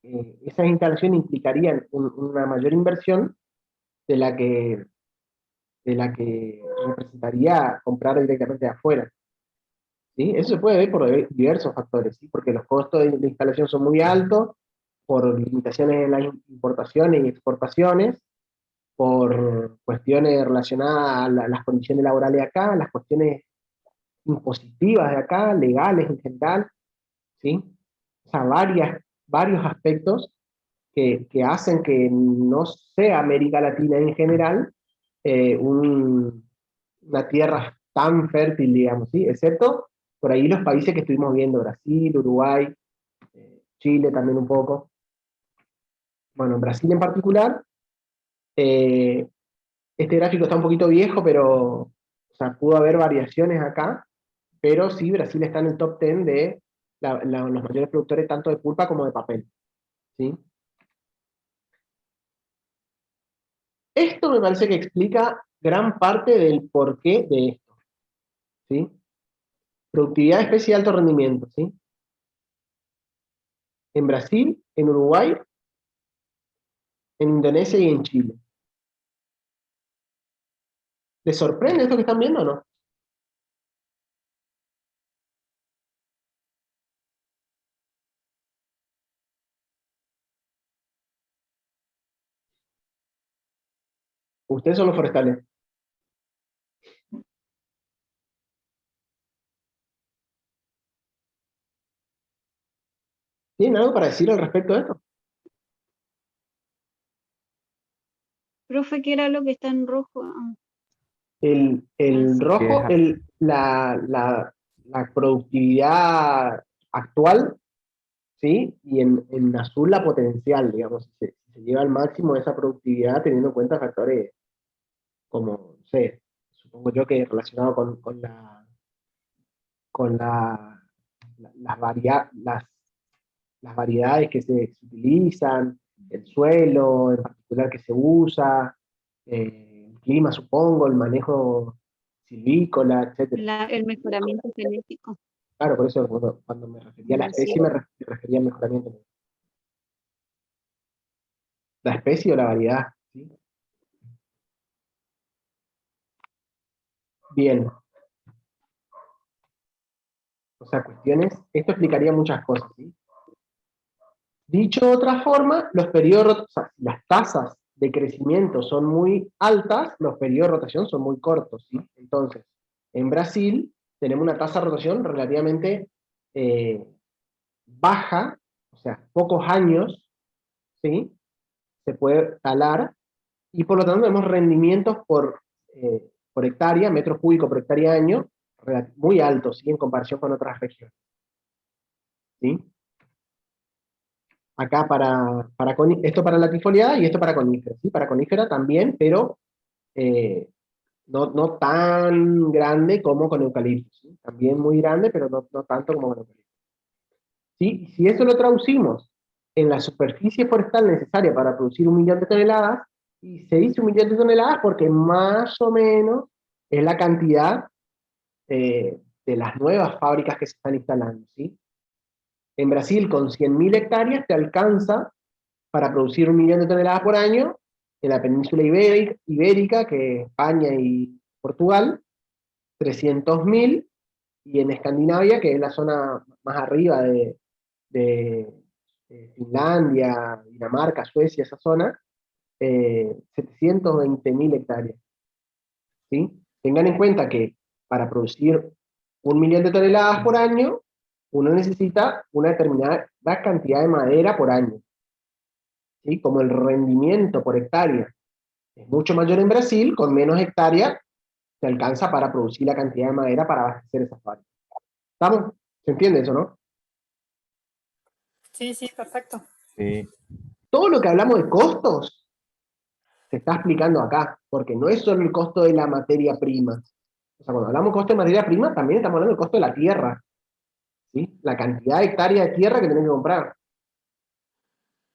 Speaker 1: esas instalaciones implicarían una mayor inversión de la que representaría comprar directamente de afuera. ¿Sí? Eso se puede ver por diversos factores, ¿sí? Porque los costos de instalación son muy altos, por limitaciones en las importaciones y exportaciones, por cuestiones relacionadas a las condiciones laborales de acá, las cuestiones impositivas de acá, legales en general, ¿sí? O sea, varios aspectos que hacen que no sea América Latina en general una tierra tan fértil, digamos, ¿sí? Excepto por ahí los países que estuvimos viendo, Brasil, Uruguay, Chile también un poco. Bueno, en Brasil en particular, eh, este gráfico está un poquito viejo, pero o sea, pudo haber variaciones acá, pero sí Brasil está en el top 10 de los mayores productores tanto de pulpa como de papel. ¿Sí? Esto me parece que explica gran parte del porqué de esto. ¿Sí? Productividad de especie de alto rendimiento. ¿Sí? En Brasil, en Uruguay, en Indonesia y en Chile. ¿Les sorprende esto que están viendo o no? Ustedes son los forestales. ¿Tienen algo para decir al respecto de esto?
Speaker 2: Profe, ¿qué era lo que está en rojo? Ah,
Speaker 1: El
Speaker 2: sí.
Speaker 1: rojo, la productividad actual, ¿sí? Y en azul la potencial, digamos, si se lleva al máximo esa productividad teniendo en cuenta factores como, no sé, supongo yo que relacionado con las variedades que se utilizan, el suelo en particular que se usa, el clima, supongo, el manejo silvícola, etc.
Speaker 2: El mejoramiento genético.
Speaker 1: Claro, por eso cuando me refería a la especie
Speaker 2: Sí.
Speaker 1: me refería al mejoramiento. La especie o la variedad. ¿Sí? Bien. O sea, cuestiones, esto explicaría muchas cosas. ¿Sí? Dicho de otra forma, los periodos, o sea, si las tasas de crecimiento son muy altas, los periodos de rotación son muy cortos. ¿Sí? Entonces, en Brasil tenemos una tasa de rotación relativamente baja, o sea, pocos años, ¿sí? Se puede talar, y por lo tanto tenemos rendimientos por hectárea, metros cúbicos por hectárea año, muy altos, ¿sí? En comparación con otras regiones. ¿Sí? Acá esto para latifoliada y esto para conífera. ¿Sí? Para conífera también, pero no tan grande como con eucalipto. ¿Sí? También muy grande, pero no tanto como con eucalipto. ¿Sí? Si eso lo traducimos en la superficie forestal necesaria para producir 1 millón de toneladas, y se dice 1 millón de toneladas porque más o menos es la cantidad de las nuevas fábricas que se están instalando. ¿Sí? En Brasil, con 100.000 hectáreas, te alcanza para producir 1 millón de toneladas por año. En la península ibérica, que es España y Portugal, 300.000, y en Escandinavia, que es la zona más arriba de Finlandia, Dinamarca, Suecia, esa zona, 720.000 hectáreas. ¿Sí? Tengan en cuenta que para producir 1 millón de toneladas por año, uno necesita una determinada cantidad de madera por año. ¿Sí? Como el rendimiento por hectárea es mucho mayor en Brasil, con menos hectáreas se alcanza para producir la cantidad de madera para abastecer esas fábricas. ¿Estamos? ¿Se entiende eso, no?
Speaker 5: Sí, sí, perfecto.
Speaker 3: Sí,
Speaker 1: Todo lo que hablamos de costos se está explicando acá, porque no es solo el costo de la materia prima. O sea, cuando hablamos de costo de materia prima, también estamos hablando del costo de la tierra. ¿Sí? La cantidad de hectáreas de tierra que tenés que comprar.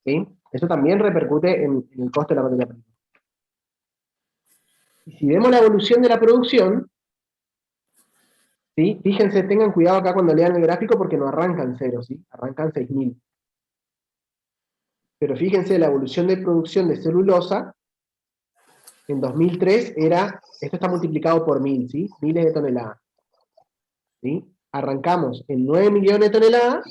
Speaker 1: ¿Sí? Eso también repercute en el costo de la materia prima. Y si vemos la evolución de la producción, ¿sí? Fíjense, tengan cuidado acá cuando lean el gráfico porque no arrancan cero, ¿sí? Arrancan 6.000. Pero fíjense, la evolución de producción de celulosa, en 2003 esto está multiplicado por 1.000, ¿sí? Miles de toneladas. ¿Sí? Arrancamos en 9 millones de toneladas,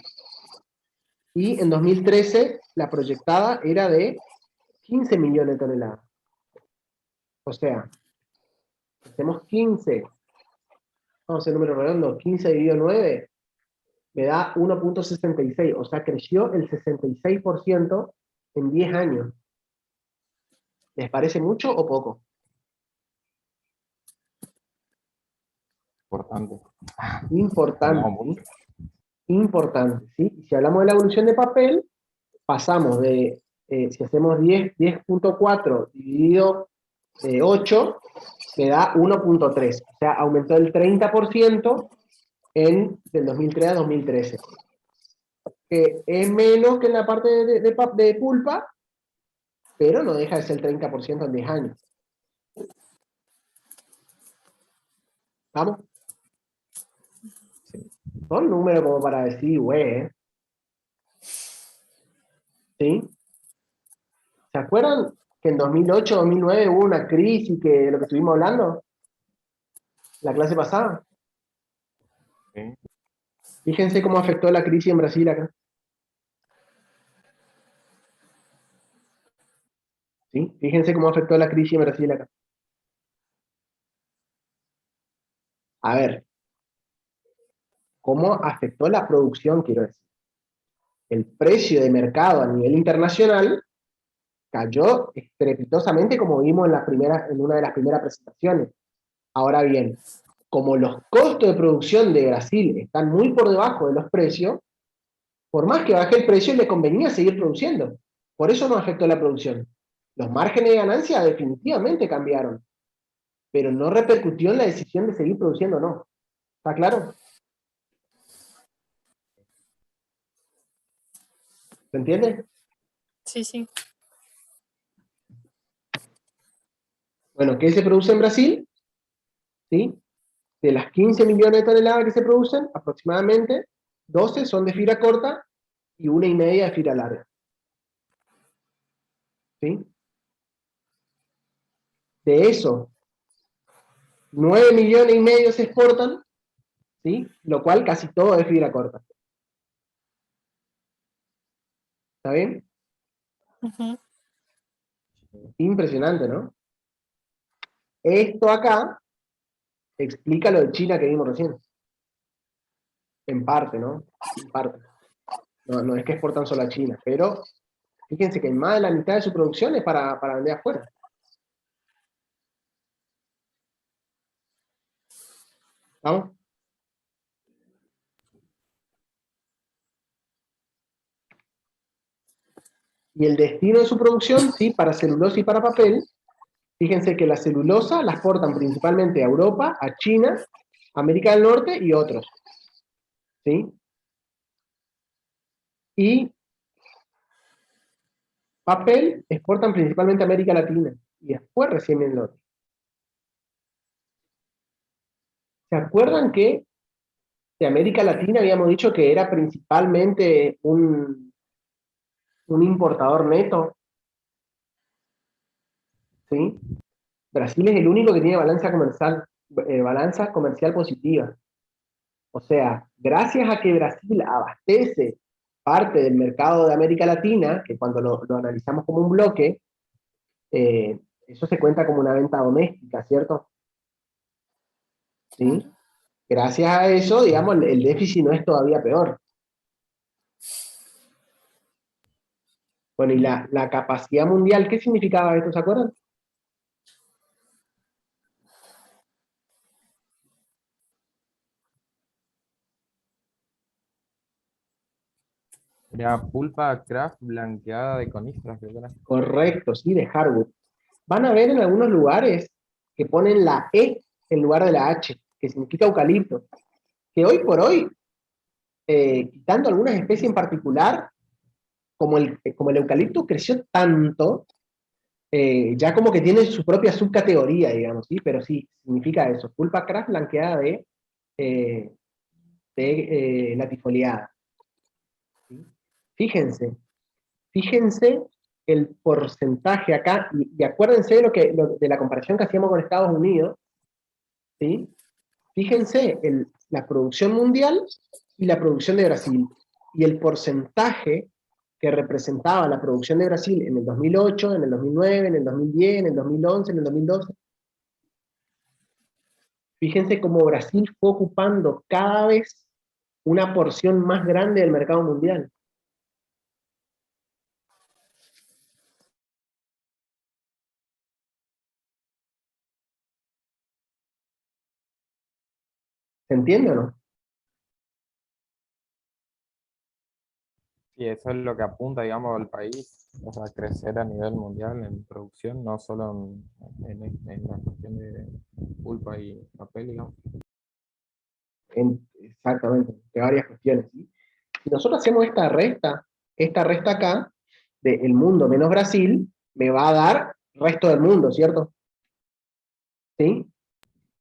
Speaker 1: y en 2013 la proyectada era de 15 millones de toneladas. O sea, hacemos 15, vamos a hacer número redondo, 15 dividido 9, me da 1.66, o sea, creció el 66% en 10 años. ¿Les parece mucho o poco?
Speaker 3: importante.
Speaker 1: Importante,
Speaker 3: No,
Speaker 1: ¿sí?
Speaker 3: mucho.
Speaker 1: Importante, ¿sí? Y si hablamos de la evolución de papel, pasamos de, si hacemos 10.4 dividido 8, me da 1.3, o sea, aumentó el 30% del 2003 a 2013. Que es menos que en la parte de pulpa, pero no deja de ser el 30% en 10 años. ¿Vamos? Son números como para decir, güey, ¿sí? ¿Se acuerdan que en 2008, 2009 hubo una crisis que de lo que estuvimos hablando? La clase pasada.
Speaker 3: Sí.
Speaker 1: Fíjense cómo afectó la crisis en Brasil acá. ¿Sí? Fíjense cómo afectó la crisis en Brasil acá. A ver, ¿cómo afectó la producción, quiero decir? El precio de mercado a nivel internacional cayó estrepitosamente, como vimos en una de las primeras presentaciones. Ahora bien, como los costos de producción de Brasil están muy por debajo de los precios, por más que baje el precio, le convenía seguir produciendo. Por eso no afectó la producción. Los márgenes de ganancia definitivamente cambiaron, pero no repercutió en la decisión de seguir produciendo o no. ¿Está claro? ¿Se entiende?
Speaker 5: Sí, sí.
Speaker 1: Bueno, ¿qué se produce en Brasil? ¿Sí? De las 15 millones de toneladas que se producen, aproximadamente 12 son de fibra corta y 1,5 de fibra larga. ¿Sí? De eso, 9,5 millones se exportan, ¿sí? Lo cual casi todo es fibra corta. ¿Está bien?
Speaker 5: Ujú.
Speaker 1: Impresionante, ¿no? Esto acá explica lo de China que vimos recién. En parte, ¿no? En parte. No, no es que exportan solo a China, pero fíjense que más de la mitad de su producción es para vender afuera. ¿Vamos? Y el destino de su producción, sí, para celulosa y para papel, fíjense que la celulosa la exportan principalmente a Europa, a China, América del Norte y otros. ¿Sí? Y papel exportan principalmente a América Latina y después recién en el otro. ¿Se acuerdan que de América Latina habíamos dicho que era principalmente un importador neto? ¿Sí? Brasil es el único que tiene balanza comercial positiva. O sea, gracias a que Brasil abastece parte del mercado de América Latina, que cuando lo analizamos como un bloque, eso se cuenta como una venta doméstica, ¿cierto? ¿Sí?
Speaker 5: Claro.
Speaker 1: Gracias a eso, digamos, el déficit no es todavía peor. Bueno, y la capacidad mundial, ¿qué significaba esto? ¿Se acuerdan?
Speaker 3: Era pulpa craft blanqueada de coníferas, creo que era.
Speaker 1: Correcto, sí, de hardwood. Van a ver en algunos lugares que ponen la E en lugar de la H, que significa eucalipto. Que hoy por hoy, quitando algunas especies en particular, como el eucalipto creció tanto, ya como que tiene su propia subcategoría, digamos, ¿sí? Pero sí, significa eso, pulpa craft blanqueada eh, latifoliada. ¿Sí? Fíjense, fíjense el porcentaje acá, y acuérdense de la comparación que hacíamos con Estados Unidos, ¿sí? Fíjense la producción mundial y la producción de Brasil, y el porcentaje que representaba la producción de Brasil en el 2008, en el 2009, en el 2010, en el 2011, en el 2012. Fíjense cómo Brasil fue ocupando cada vez una porción más grande del mercado mundial. ¿Se entiende o no?
Speaker 3: Y eso es lo que apunta, digamos, al país, o sea, crecer a nivel mundial en producción, no solo en la cuestión de pulpa y papel, digamos.
Speaker 1: Exactamente, de varias cuestiones, ¿sí? Si nosotros hacemos esta resta acá, del mundo menos Brasil, me va a dar resto del mundo, ¿cierto? ¿Sí?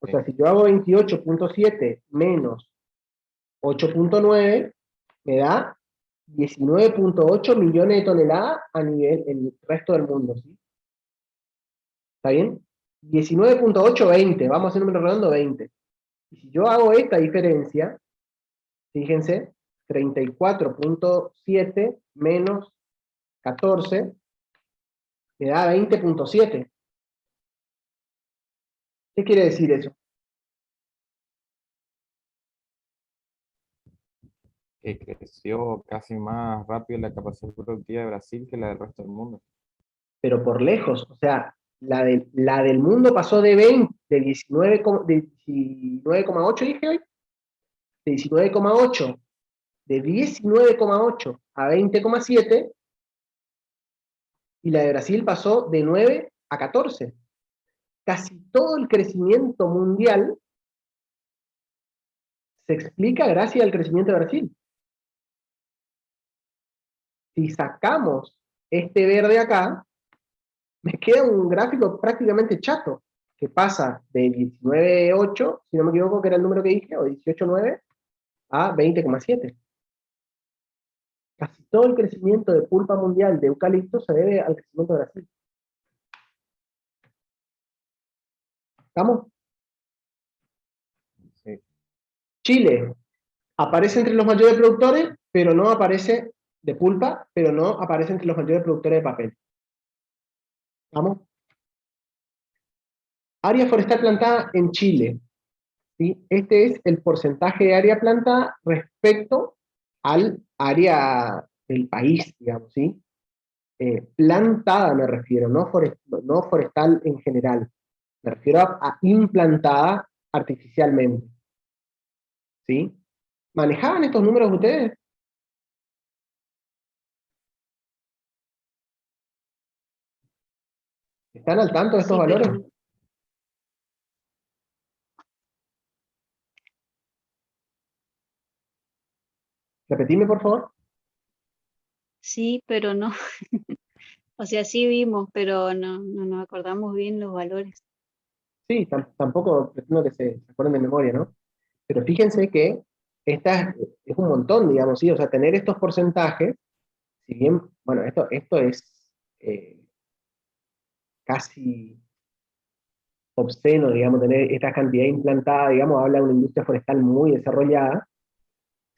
Speaker 1: O sea, si yo hago 28.7 menos 8.9, me da 19.8 millones de toneladas a nivel, el resto del mundo, ¿sí? ¿Está bien? 19.820, vamos a hacer un número redondo, 20. Y si yo hago esta diferencia, fíjense, 34.7 menos 14, me da 20.7. ¿Qué quiere decir eso?
Speaker 3: Que creció casi más rápido la capacidad productiva de Brasil que la del resto del mundo.
Speaker 1: Pero por lejos, o sea, la del mundo pasó de 20, de 19,8 dije hoy, de 19,8, de 19,8 a 20,7, y la de Brasil pasó de 9 a 14. Casi todo el crecimiento mundial se explica gracias al crecimiento de Brasil. Si sacamos este verde acá, me queda un gráfico prácticamente chato, que pasa de 19,8, si no me equivoco, que era el número que dije, o 18,9, a 20,7. Casi todo el crecimiento de pulpa mundial de eucalipto se debe al crecimiento de Brasil. ¿Estamos?
Speaker 3: Sí.
Speaker 1: Chile aparece entre los mayores productores, pero no aparece de pulpa, pero no aparece entre los mayores productores de papel. ¿Estamos? Área forestal plantada en Chile, ¿sí? Este es el porcentaje de área plantada respecto al área del país, digamos, ¿sí? Plantada me refiero, no forestal en general. Me refiero a implantada artificialmente. ¿Sí? ¿Manejaban estos números ustedes? ¿Están al tanto de estos
Speaker 2: Sí,
Speaker 1: valores?
Speaker 2: pero
Speaker 1: Repetime, por favor.
Speaker 2: sí, pero no. O sea, sí vimos, pero no nos acordamos bien los valores.
Speaker 1: Sí, tampoco pretendo que se acuerden de memoria, ¿no? Pero fíjense que esta es un montón, digamos, ¿sí? O sea, tener estos porcentajes, si bien, bueno, esto es casi obsceno, digamos, tener esta cantidad implantada, digamos, habla de una industria forestal muy desarrollada,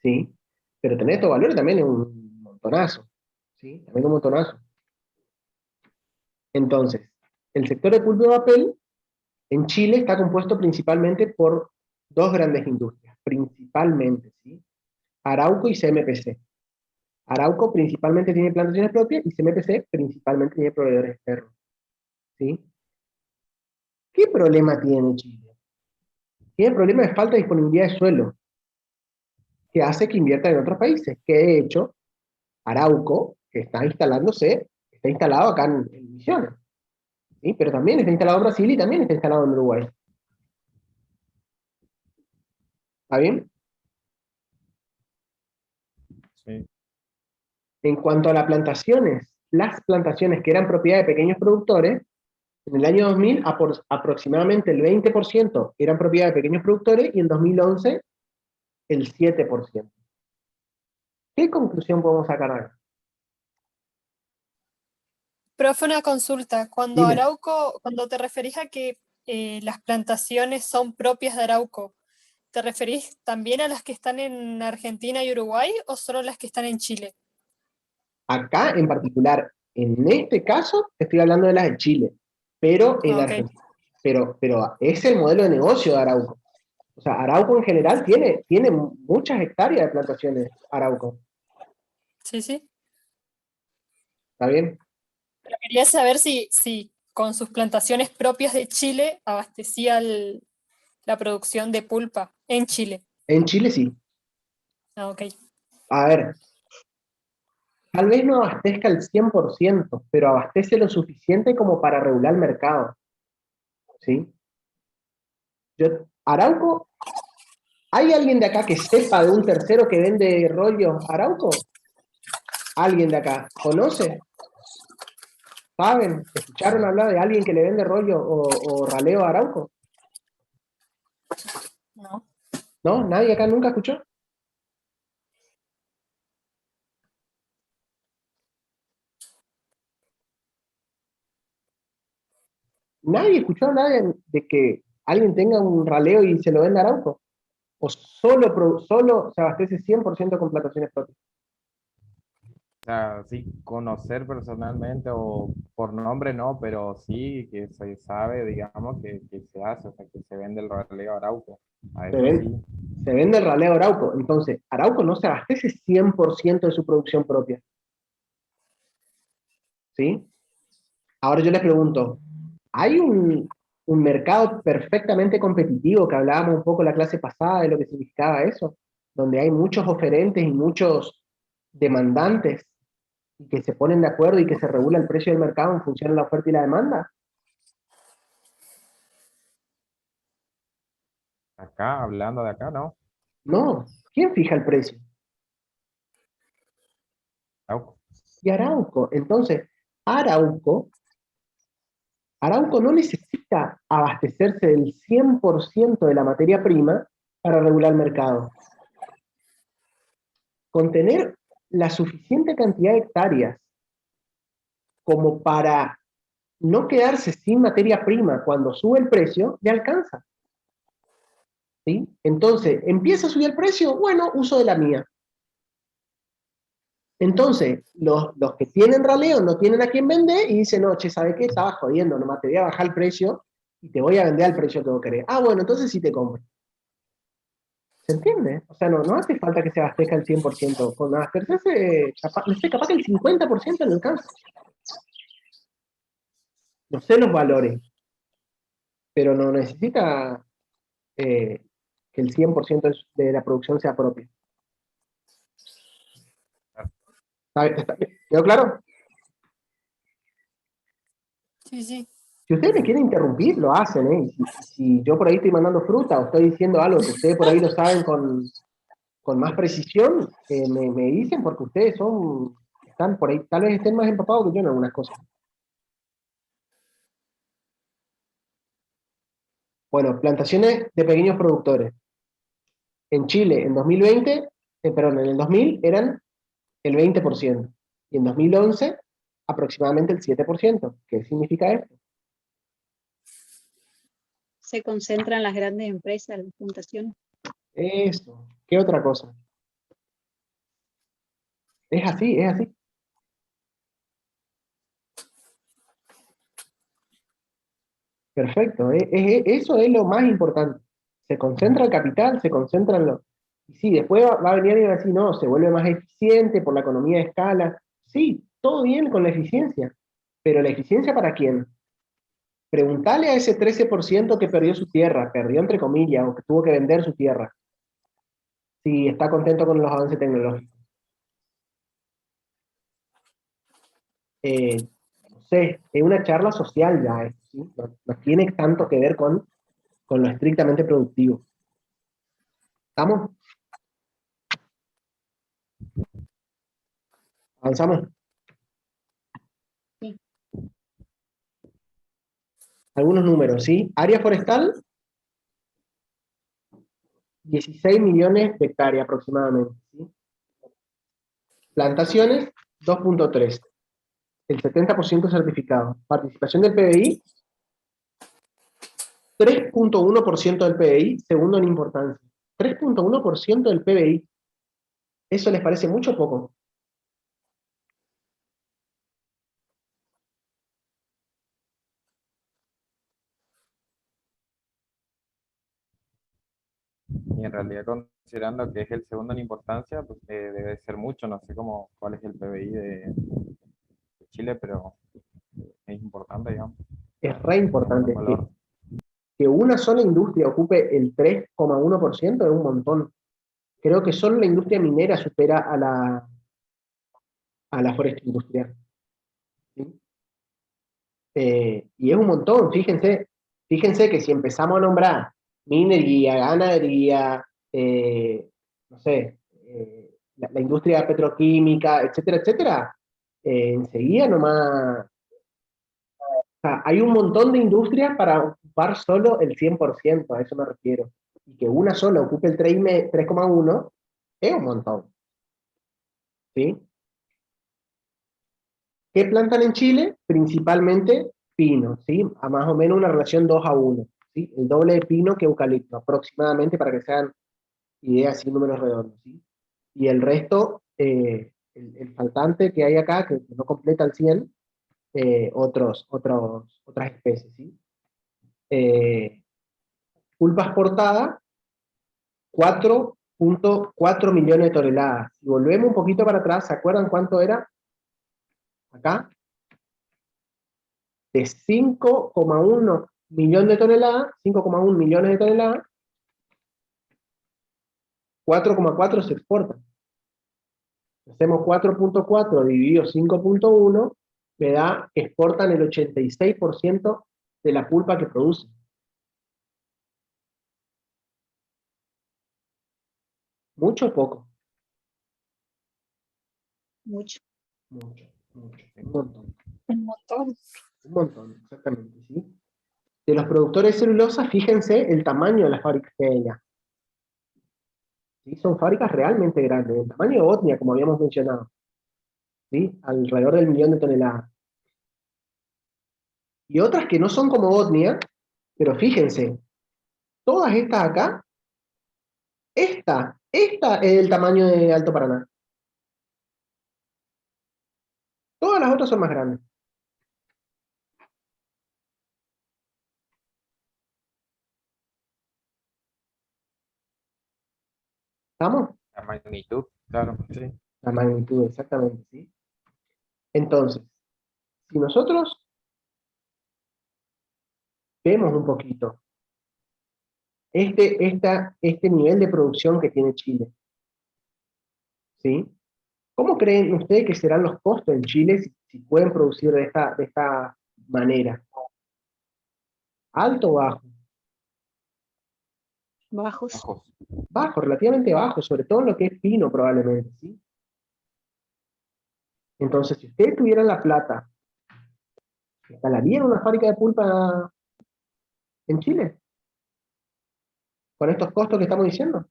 Speaker 1: ¿sí? Pero tener estos valores también es un montonazo, ¿sí? También un montonazo. Entonces, el sector de pulpa y papel en Chile está compuesto principalmente por dos grandes industrias, principalmente, ¿sí? Arauco y CMPC. Arauco principalmente tiene plantaciones propias y CMPC principalmente tiene proveedores externos, ¿sí? ¿Qué problema tiene Chile? Tiene problema de falta de disponibilidad de suelo, que hace que invierta en otros países, que de hecho, Arauco, que está instalado acá en Misiones, ¿sí? Pero también está instalado en Brasil y también está instalado en Uruguay. ¿Está bien?
Speaker 3: Sí.
Speaker 1: En cuanto a las plantaciones que eran propiedad de pequeños productores, en el año 2000 aproximadamente el 20% eran propiedad de pequeños productores y en 2011 el 7%. ¿Qué conclusión podemos sacar ahora?
Speaker 5: Profe, una consulta.
Speaker 1: Dime.
Speaker 5: Cuando te referís a que las plantaciones son propias de Arauco, ¿te referís también a las que están en Argentina y Uruguay o solo las que están en Chile?
Speaker 1: Acá en particular, en este caso, estoy hablando de las de Chile, pero en
Speaker 5: Ah, ok,
Speaker 1: Argentina. Pero es el modelo de negocio de Arauco. O sea, Arauco en general tiene muchas hectáreas de plantaciones, Arauco.
Speaker 5: sí, sí.
Speaker 1: ¿Está bien?
Speaker 5: Pero quería saber si con sus plantaciones propias de Chile abastecía la producción de pulpa en Chile.
Speaker 1: En Chile sí.
Speaker 5: Ah, ok.
Speaker 1: A ver, tal vez no abastezca el 100%, pero abastece lo suficiente como para regular el mercado. ¿Sí? Arauco ¿Hay alguien de acá que sepa de un tercero que vende rollos Arauco? ¿Alguien de acá conoce? ¿Saben? ¿Escucharon hablar de alguien que le vende rollo o raleo Arauco?
Speaker 5: No.
Speaker 1: ¿No? ¿Nadie acá nunca escuchó? ¿Nadie escuchó hablar de que alguien tenga un raleo y se lo venda Arauco? ¿O solo se abastece 100% con plantaciones propias?
Speaker 3: O sea, sí, conocer personalmente o por nombre no, pero sí que se sabe, digamos, que se hace, o sea, que se vende el raleo Arauco. A
Speaker 1: Se,
Speaker 3: eso
Speaker 1: ven-
Speaker 3: sí.
Speaker 1: se vende el raleo Arauco. Entonces, Arauco no se abastece 100% de su producción propia. ¿Sí? Ahora yo les pregunto, ¿hay un mercado perfectamente competitivo, que hablábamos un poco la clase pasada de lo que significaba eso, donde hay muchos oferentes y muchos demandantes y que se ponen de acuerdo y que se regula el precio del mercado en función de la oferta y la demanda?
Speaker 3: Acá, hablando de acá, ¿no?
Speaker 1: No. ¿Quién fija el precio?
Speaker 3: Arauco.
Speaker 1: Y Arauco. Entonces, Arauco, Arauco no necesita abastecerse del 100% de la materia prima para regular el mercado. Con tener la suficiente cantidad de hectáreas como para no quedarse sin materia prima cuando sube el precio, le alcanza. ¿Sí? Entonces, empieza a subir el precio, bueno, uso de la mía. Entonces, los que tienen raleo no tienen a quién vender y dicen, no, che, ¿sabes qué? Estaba jodiendo, nomás te voy a bajar el precio y te voy a vender al precio que vos querés. Ah, bueno, entonces sí te compro. ¿Se entiende? O sea, no hace falta que se abastezca el 100%. Con abastecerse, capaz, no sé, capaz que el 50% le alcanza. No sé los valores, pero no necesita que el 100% de la producción sea propia. ¿Quedó claro?
Speaker 5: Sí, sí.
Speaker 1: Si ustedes me quieren interrumpir, lo hacen, ¿eh? Si yo por ahí estoy mandando fruta o estoy diciendo algo que ustedes por ahí lo saben con más precisión, me dicen porque ustedes están por ahí, tal vez estén más empapados que yo en algunas cosas. Bueno, plantaciones de pequeños productores. En Chile, en 2020, perdón, en el 2000 eran el 20%, y en 2011 aproximadamente el 7%. ¿Qué significa esto?
Speaker 2: Se concentran las grandes empresas, las plantaciones.
Speaker 1: Eso. ¿Qué otra cosa? Es así, es así. Perfecto, eso es lo más importante. Se concentra el capital, se concentra en lo... Y sí, después va a venir alguien a decir, no, se vuelve más eficiente por la economía de escala. Sí, todo bien con la eficiencia, pero ¿la eficiencia para quién? Preguntale a ese 13% que perdió su tierra, perdió entre comillas, o que tuvo que vender su tierra, si está contento con los avances tecnológicos. No sé, es una charla social ya, ¿sí? No tiene tanto que ver con lo estrictamente productivo. ¿Estamos? ¿Avanzamos?
Speaker 2: Sí.
Speaker 1: Algunos números, ¿sí? Área forestal, 16 millones de hectáreas aproximadamente, ¿sí? Plantaciones, 2.3, el 70% certificado. Participación del PBI, 3.1% del PBI, segundo en importancia. 3.1% del PBI. ¿Eso les parece mucho o poco?
Speaker 3: Y en realidad, considerando que es el segundo en importancia, pues debe ser mucho. No sé cuál es el PBI de Chile, pero es importante, digamos.
Speaker 1: Es re
Speaker 3: Tiene buen
Speaker 1: importante.
Speaker 3: valor.
Speaker 1: Que una sola industria ocupe el 3,1% es un montón. Creo que solo la industria minera supera a la forestría industrial. ¿Sí? Y es un montón, fíjense que si empezamos a nombrar minería, ganadería, no sé, la industria petroquímica, etcétera, etcétera, enseguida nomás. O sea, hay un montón de industrias para ocupar solo el 100%, a eso me refiero. Y que una sola ocupe el 3,1 es un montón. ¿Sí? ¿Qué plantan en Chile? Principalmente pino, ¿sí? A más o menos una relación 2:1, ¿sí? El doble de pino que eucalipto, aproximadamente, para que sean ideas sin números redondos, ¿sí? Y el resto, el faltante que hay acá, que no completa el 100, otras especies, ¿sí? Pulpa exportada, 4,4 millones de toneladas. Si volvemos un poquito para atrás, ¿se acuerdan cuánto era? Acá, de 5,1 millones de toneladas, 5,1 millones de toneladas, 4,4 se exportan. Hacemos 4,4 dividido 5,1, me da que exportan el 86% de la pulpa que producen. ¿Mucho o poco?
Speaker 2: Mucho.
Speaker 1: Mucho, mucho. Un montón.
Speaker 5: Un montón.
Speaker 1: Un montón, exactamente, ¿sí? De los productores de celulosa, fíjense el tamaño de las fábricas que hay allá. ¿Sí? Son fábricas realmente grandes, el tamaño de Botnia, como habíamos mencionado. ¿Sí? Alrededor del 1.000.000 de toneladas. Y otras que no son como Botnia, pero fíjense, todas estas acá, esta es el tamaño de Alto Paraná. Todas las otras son más grandes. ¿Estamos?
Speaker 3: La magnitud, claro, sí.
Speaker 1: La magnitud, exactamente, ¿sí? Entonces, si nosotros vemos un poquito este nivel de producción que tiene Chile, ¿sí? ¿Cómo creen ustedes que serán los costos en Chile si pueden producir de esta manera? ¿Alto o bajo?
Speaker 2: Bajos.
Speaker 3: Bajos.
Speaker 1: Bajo, relativamente bajo, sobre todo en lo que es pino probablemente, ¿sí? Entonces, si ustedes tuvieran la plata, ¿instalarían una fábrica de pulpa en Chile? ¿Con estos costos que estamos diciendo?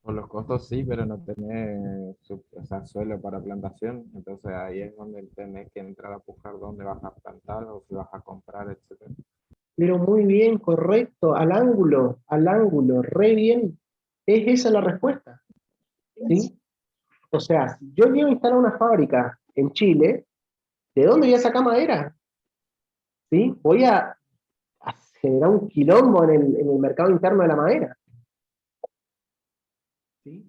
Speaker 3: Por los costos sí, pero no tenés o sea, suelo para plantación, entonces ahí es donde tenés que entrar a buscar dónde vas a plantar o si vas a comprar, etcétera.
Speaker 1: Pero muy bien, correcto, al ángulo, re bien. Es esa la respuesta, ¿sí? O sea, si yo llego a instalar una fábrica en Chile, ¿de dónde voy a sacar madera? ¿Sí? Voy a generar un quilombo en el mercado interno de la madera. ¿Sí?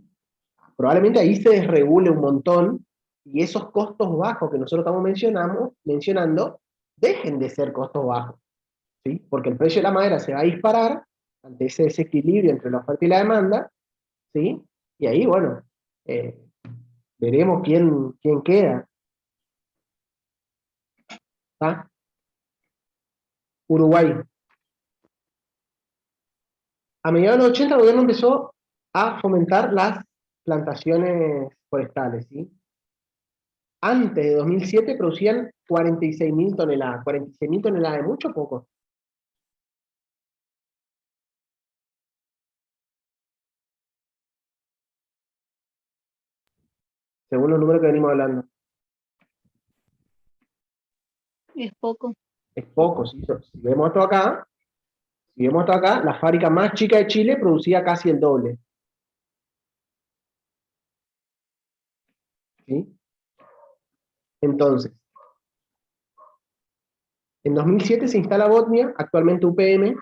Speaker 1: Probablemente ahí se desregule un montón y esos costos bajos que nosotros estamos mencionando dejen de ser costos bajos, ¿sí? Porque el precio de la madera se va a disparar ante ese desequilibrio entre la oferta y la demanda, ¿sí? Y ahí, bueno, eh, veremos quién queda. ¿Está? Uruguay. A mediados de los 80 el gobierno empezó a fomentar las plantaciones forestales, ¿sí? Antes de 2007 producían 46.000 toneladas. 46.000 toneladas, ¿de mucho o poco? Según los números que venimos hablando.
Speaker 2: Es poco.
Speaker 1: Es poco, ¿sí? Si vemos esto acá, la fábrica más chica de Chile producía casi el doble. ¿Sí? Entonces, en 2007 se instala Botnia, actualmente UPM,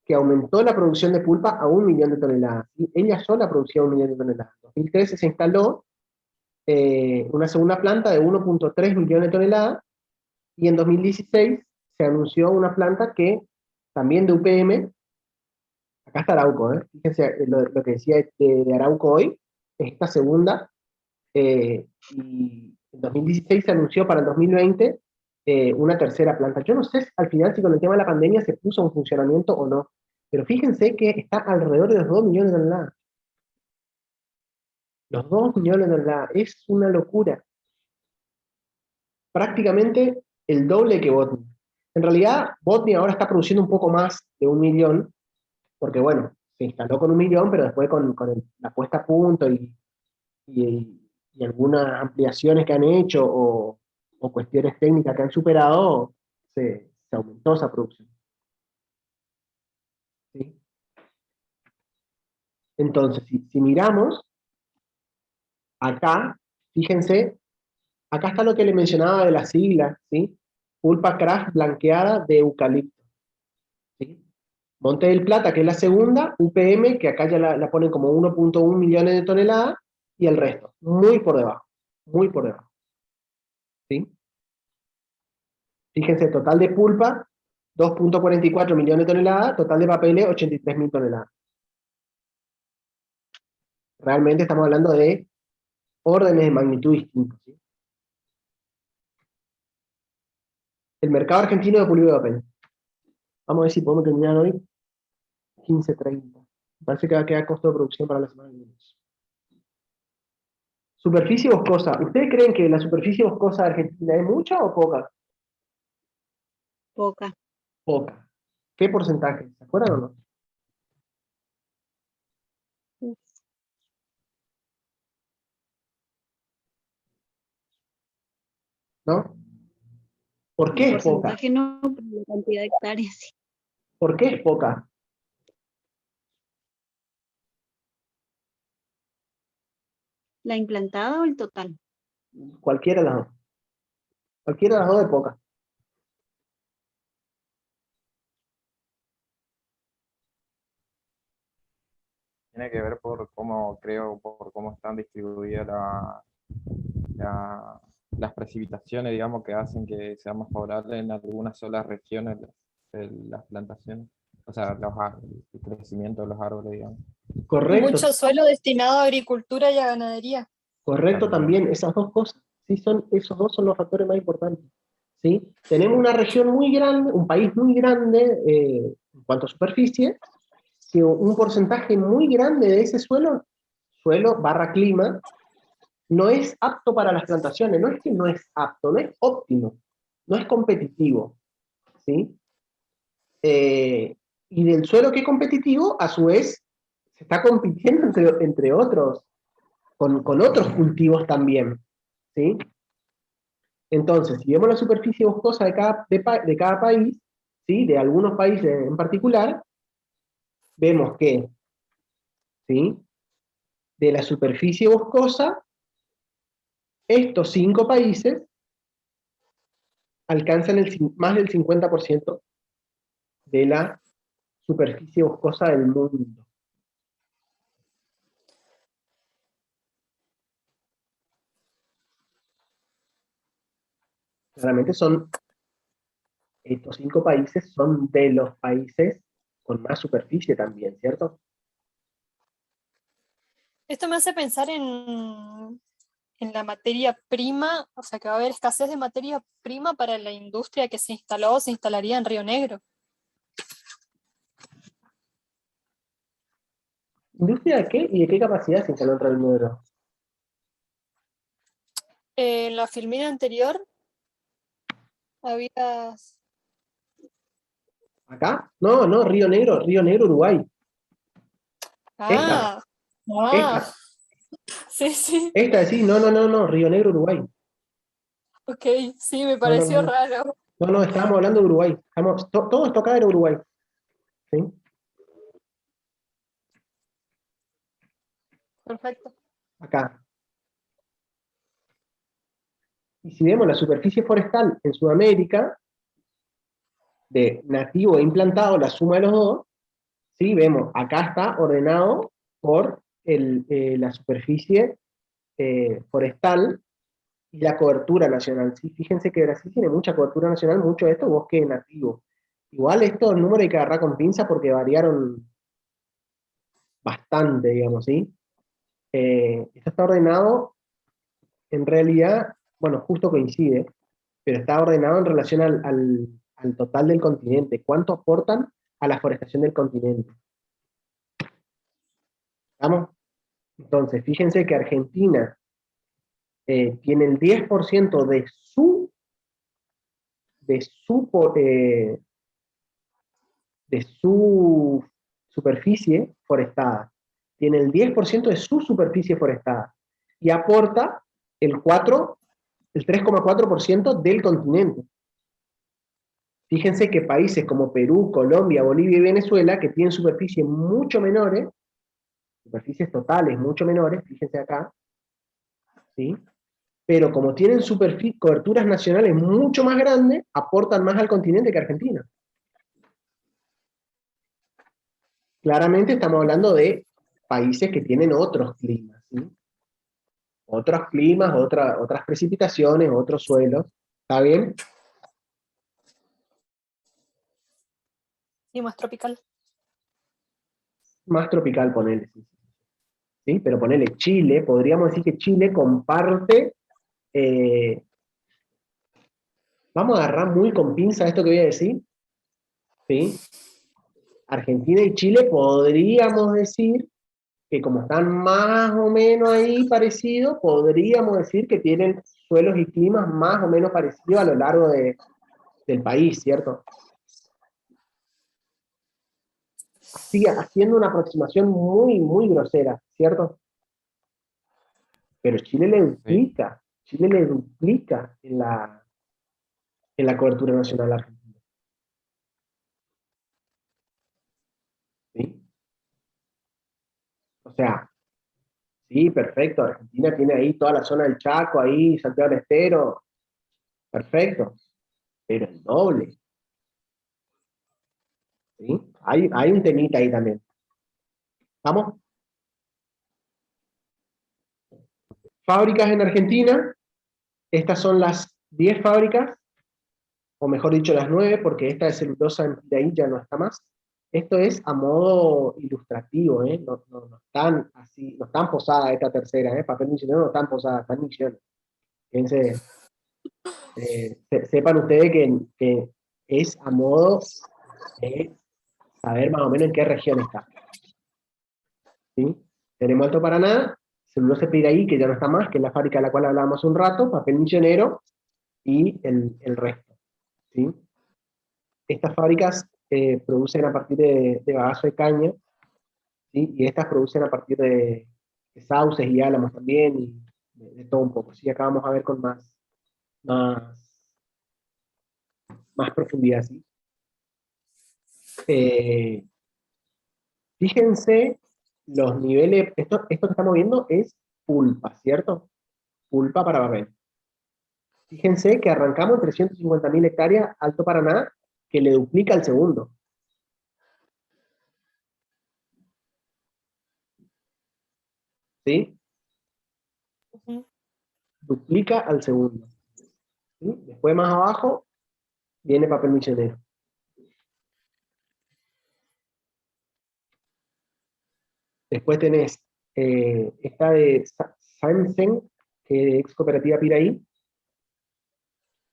Speaker 1: que aumentó la producción de pulpa a 1.000.000 de toneladas. ¿Sí? Ella sola producía 1.000.000 de toneladas. En 2013 se instaló una segunda planta de 1,3 millones de toneladas, y en 2016 se anunció una planta que, también de UPM, acá está Arauco, fíjense lo que decía de Arauco hoy, es esta segunda, y en 2016 se anunció para el 2020 una tercera planta. Yo no sé al final si con el tema de la pandemia se puso en funcionamiento o no, Pero fíjense que está alrededor de los 2 millones de toneladas. Los 2 millones de toneladas, es una locura. Prácticamente el doble que Botnia. En realidad, Botnia ahora está produciendo un poco más de 1 millón, porque bueno, se instaló con 1 millón, pero después con la puesta a punto y algunas ampliaciones que han hecho o cuestiones técnicas que han superado, se aumentó esa producción. ¿Sí? Entonces, si miramos, acá, fíjense, acá está lo que le mencionaba de las siglas, ¿sí? Pulpa craft blanqueada de eucalipto. ¿Sí? Monte del Plata, que es la segunda, UPM, que acá ya la ponen como 1.1 millones de toneladas, y el resto, muy por debajo, muy por debajo. ¿Sí? Fíjense, total de pulpa, 2.44 millones de toneladas, total de papeles, 83.000 toneladas. Realmente estamos hablando de órdenes de magnitud distintos. ¿Sí? El mercado argentino de pulido de papel. Vamos a ver si podemos terminar hoy 15:30. Parece que va a quedar costo de producción para la semana que viene. Superficie boscosa. ¿Ustedes creen que la superficie boscosa de Argentina es mucha o poca?
Speaker 2: Poca.
Speaker 1: Poca. ¿Qué porcentaje? ¿Se acuerdan o no? ¿No? ¿Por
Speaker 2: El
Speaker 1: qué es poca?
Speaker 2: porcentaje no, pero la cantidad de hectáreas sí.
Speaker 1: ¿Por qué es poca?
Speaker 2: ¿La implantada o el total?
Speaker 1: Cualquiera de las dos. Cualquiera de las dos es poca.
Speaker 3: Tiene que ver por cómo, creo, por cómo están distribuidas las precipitaciones, digamos, que hacen que sea más favorable en algunas solas regiones de las plantaciones. O sea, el crecimiento de los árboles, digamos.
Speaker 5: Y
Speaker 1: Correcto,
Speaker 5: mucho suelo destinado a agricultura y a ganadería.
Speaker 1: correcto también, esas dos cosas. Sí, esos dos son los factores más importantes. ¿Sí? Tenemos una región muy grande, un país muy grande en cuanto a superficie, que un porcentaje muy grande de ese suelo barra clima, no es apto para las plantaciones. No es que no es apto, no es óptimo, no es competitivo. ¿Sí? Y del suelo que es competitivo, a su vez, se está compitiendo entre otros, con otros cultivos también. ¿Sí? Entonces, si vemos la superficie boscosa de cada país, ¿sí? De algunos países en particular, vemos que, ¿sí? De la superficie boscosa, estos 5 países alcanzan más del 50% de la superficie boscosa del mundo. Claramente estos 5 países son de los países con más superficie también, ¿cierto?
Speaker 5: Esto me hace pensar en la materia prima, o sea que va a haber escasez de materia prima para la industria que se instaló o se instalaría en Río Negro.
Speaker 1: ¿Industria de qué y de qué capacidad se instaló en Río Negro?
Speaker 5: En la filmina anterior había...
Speaker 1: ¿Acá? No, no, Río Negro, Uruguay. Esta,
Speaker 5: Ah, ah,
Speaker 1: esta,
Speaker 5: sí, sí,
Speaker 1: esta sí, no, Río Negro, Uruguay.
Speaker 5: ok, sí, me
Speaker 1: No, no,
Speaker 5: pareció
Speaker 1: no,
Speaker 5: raro.
Speaker 1: no, estábamos hablando de Uruguay. Todo esto acá era Uruguay. ¿Sí?
Speaker 5: Perfecto.
Speaker 1: Acá. Y si vemos la superficie forestal en Sudamérica, de nativo e implantado, la suma de los dos, ¿sí? Vemos, acá está ordenado por la superficie forestal y la cobertura nacional. ¿Sí? Fíjense que Brasil tiene mucha cobertura nacional, mucho de esto bosque nativo. Igual estos números hay que agarrar con pinza porque variaron bastante, digamos, ¿sí? Esto está ordenado, en realidad, bueno, justo coincide, pero está ordenado en relación al total del continente. ¿Cuánto aportan a la forestación del continente. ¿Estamos? Entonces, fíjense que Argentina tiene el 10% de su superficie forestada. Tiene el 10% de su superficie forestada. Y aporta el 3,4% del continente. Fíjense que países como Perú, Colombia, Bolivia y Venezuela, que tienen superficies mucho menores, superficies totales mucho menores, fíjense acá, ¿sí? Pero como tienen coberturas nacionales mucho más grandes, aportan más al continente que Argentina. Claramente estamos hablando de países que tienen otros climas, ¿sí? Otros climas, otras precipitaciones, otros suelos. ¿Está bien?
Speaker 5: Y más tropical.
Speaker 1: Más tropical, ponele. ¿Sí? Pero ponele Chile, podríamos decir que Chile comparte, vamos a agarrar muy con pinza esto que voy a decir, ¿sí? Argentina y Chile podríamos decir que como están más o menos ahí parecidos, podríamos decir que tienen suelos y climas más o menos parecidos a lo largo del país, ¿cierto? Así, haciendo una aproximación muy, muy grosera, ¿cierto? Pero
Speaker 3: Sí.
Speaker 1: Chile le duplica en la cobertura nacional argentina. ¿Sí? O sea, sí, perfecto, Argentina tiene ahí toda la zona del Chaco, ahí, Santiago del Estero, perfecto, pero el doble, ¿sí? Hay un temita ahí también. ¿Vamos? Fábricas en Argentina, estas son las 10 fábricas, o mejor dicho las 9, porque esta de celulosa en Piraí ya no está más. Esto es a modo ilustrativo, ¿eh? No están así, no están posadas esta tercera, ¿eh? Papel misionero no están posadas, están misiones. Fíjense, sepan ustedes que es a modo de saber más o menos en qué región está. ¿Sí? Tenemos Alto Paraná, celulosa Piraí, que ya no está más, que es la fábrica de la cual hablábamos un rato, papel misionero y el resto. ¿Sí? Estas fábricas producen a partir de bagazo de caña, ¿sí? Y estas producen a partir de sauces y álamos también, y de todo un poco. ¿Sí? Acá vamos a ver con más profundidad. ¿Sí? Eh, Fíjense los niveles, esto que estamos viendo es pulpa, ¿cierto? Pulpa para papel. Fíjense que arrancamos en 350.000 hectáreas, Alto Paraná, que le duplica al segundo. ¿Sí?
Speaker 5: Ujú.
Speaker 1: Duplica al segundo. ¿Sí? Después más abajo viene papel misionero. Después tenés esta de Sansen, que es ex cooperativa Piraí,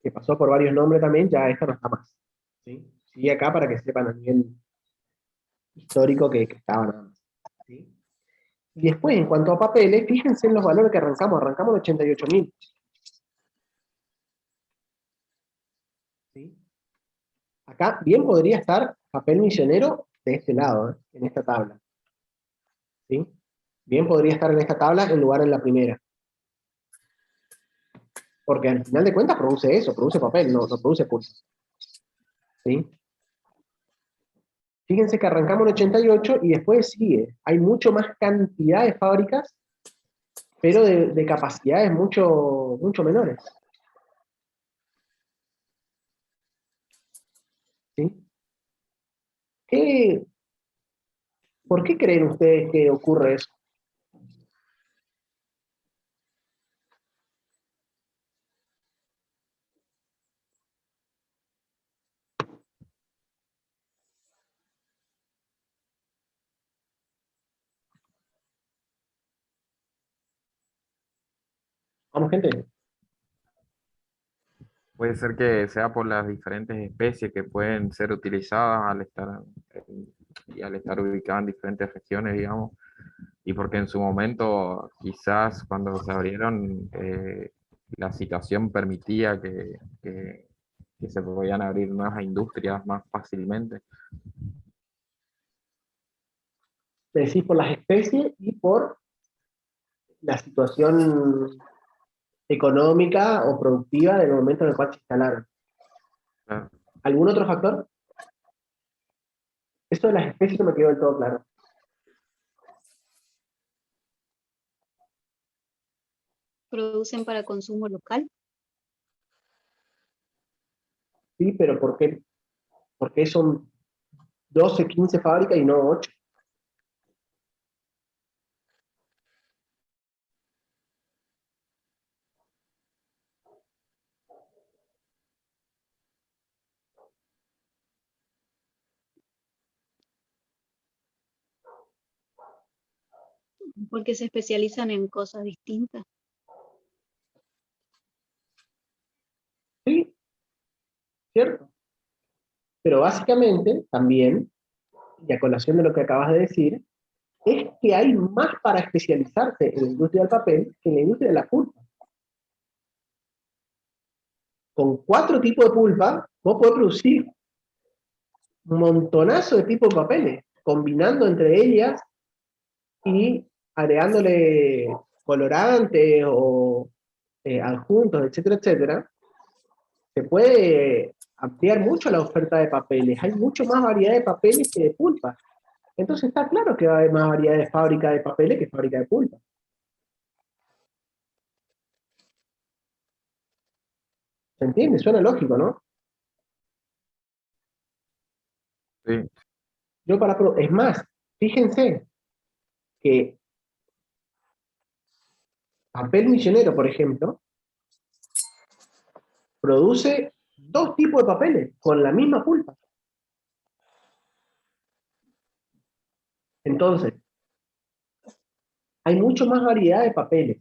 Speaker 1: que pasó por varios nombres también, ya esta no está más. ¿Sí? Sigue acá para que sepan a nivel histórico que estaba nada más. ¿Sí? Y después, en cuanto a papeles, fíjense en los valores que arrancamos en 88.000. ¿Sí? Acá bien podría estar papel misionero de este lado, en esta tabla. ¿Sí? Bien podría estar en esta tabla en lugar de en la primera. Porque al final de cuentas produce eso, produce papel, no produce pulpa. ¿Sí? Fíjense que arrancamos en 88 y después sigue. Hay mucho más cantidad de fábricas, pero de capacidades mucho, mucho menores. ¿Sí? ¿Por qué creen ustedes que ocurre eso? Vamos, gente.
Speaker 3: Puede ser que sea por las diferentes especies que pueden ser utilizadas y al estar ubicadas en diferentes regiones, digamos, y porque en su momento, quizás cuando se abrieron, la situación permitía que se podían abrir nuevas industrias más fácilmente.
Speaker 1: Decís por las especies y por la situación económica o productiva del momento en el cual se instalaron.
Speaker 3: Claro.
Speaker 1: ¿Algún otro factor? Eso de las especies no me quedó del todo claro.
Speaker 2: Producen para consumo local.
Speaker 1: Sí, pero ¿por qué son 12, 15 fábricas y no 8?
Speaker 2: Porque se especializan en cosas distintas.
Speaker 1: Sí, cierto. Pero básicamente, también, y a colación de lo que acabas de decir, es que hay más para especializarse en la industria del papel que en la industria de la pulpa. Con 4 tipos de pulpa, vos podés producir un montonazo de tipos de papeles, combinando entre ellas y agregándole colorantes o adjuntos, etcétera, etcétera. Se puede ampliar mucho la oferta de papeles. Hay mucho más variedad de papeles que de pulpa. Entonces está claro que va a haber más variedad de fábrica de papeles que fábrica de pulpa. ¿Se entiende? Suena lógico, ¿no?
Speaker 3: Sí,
Speaker 1: Es más, fíjense que papel misionero, por ejemplo, produce 2 tipos de papeles con la misma pulpa. Entonces, hay mucho más variedad de papeles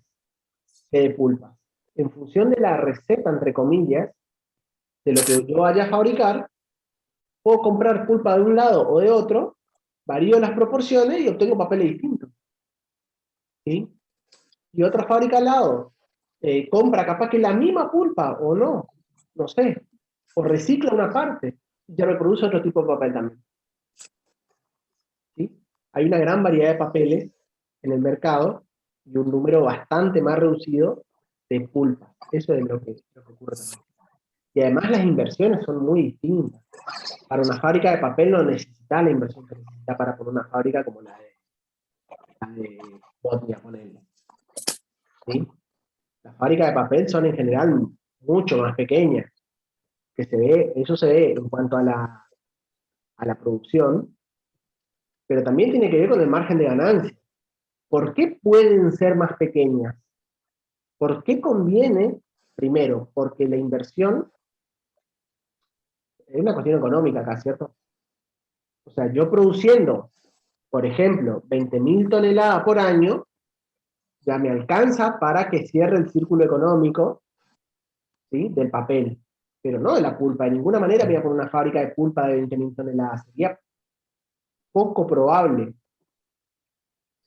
Speaker 1: que de pulpas. En función de la receta, entre comillas, de lo que yo vaya a fabricar, puedo comprar pulpa de un lado o de otro, varío las proporciones y obtengo papeles distintos. ¿Sí? Y otra fábrica al lado compra capaz que la misma pulpa o no, no sé, o recicla una parte y ya reproduce otro tipo de papel también. ¿Sí? Hay una gran variedad de papeles en el mercado y un número bastante más reducido de pulpa. Eso es lo que ocurre también. Y además las inversiones son muy distintas. Para una fábrica de papel no necesita la inversión que necesita para poner una fábrica como la de Botnia, ponele. ¿Sí? Las fábricas de papel son en general mucho más pequeñas, eso se ve en cuanto a la producción, pero también tiene que ver con el margen de ganancia. ¿Por qué pueden ser más pequeñas? ¿Por qué conviene? Primero, porque la inversión es una cuestión económica acá, ¿cierto? O sea, yo produciendo, por ejemplo, 20.000 toneladas por año, ya me alcanza para que cierre el círculo económico, ¿sí?, del papel, pero no de la pulpa. De ninguna manera me voy a poner una fábrica de pulpa de 20.000 toneladas. Sería poco probable,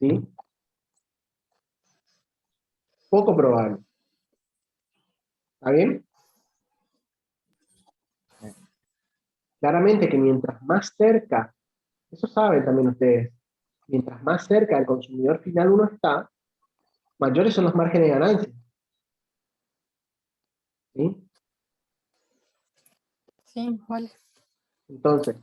Speaker 1: ¿sí? Poco probable. ¿Está bien? Claramente que mientras más cerca, eso saben también ustedes, mientras más cerca del consumidor final uno está, mayores son los márgenes de ganancia. ¿Sí?
Speaker 5: Sí, vale.
Speaker 1: Entonces,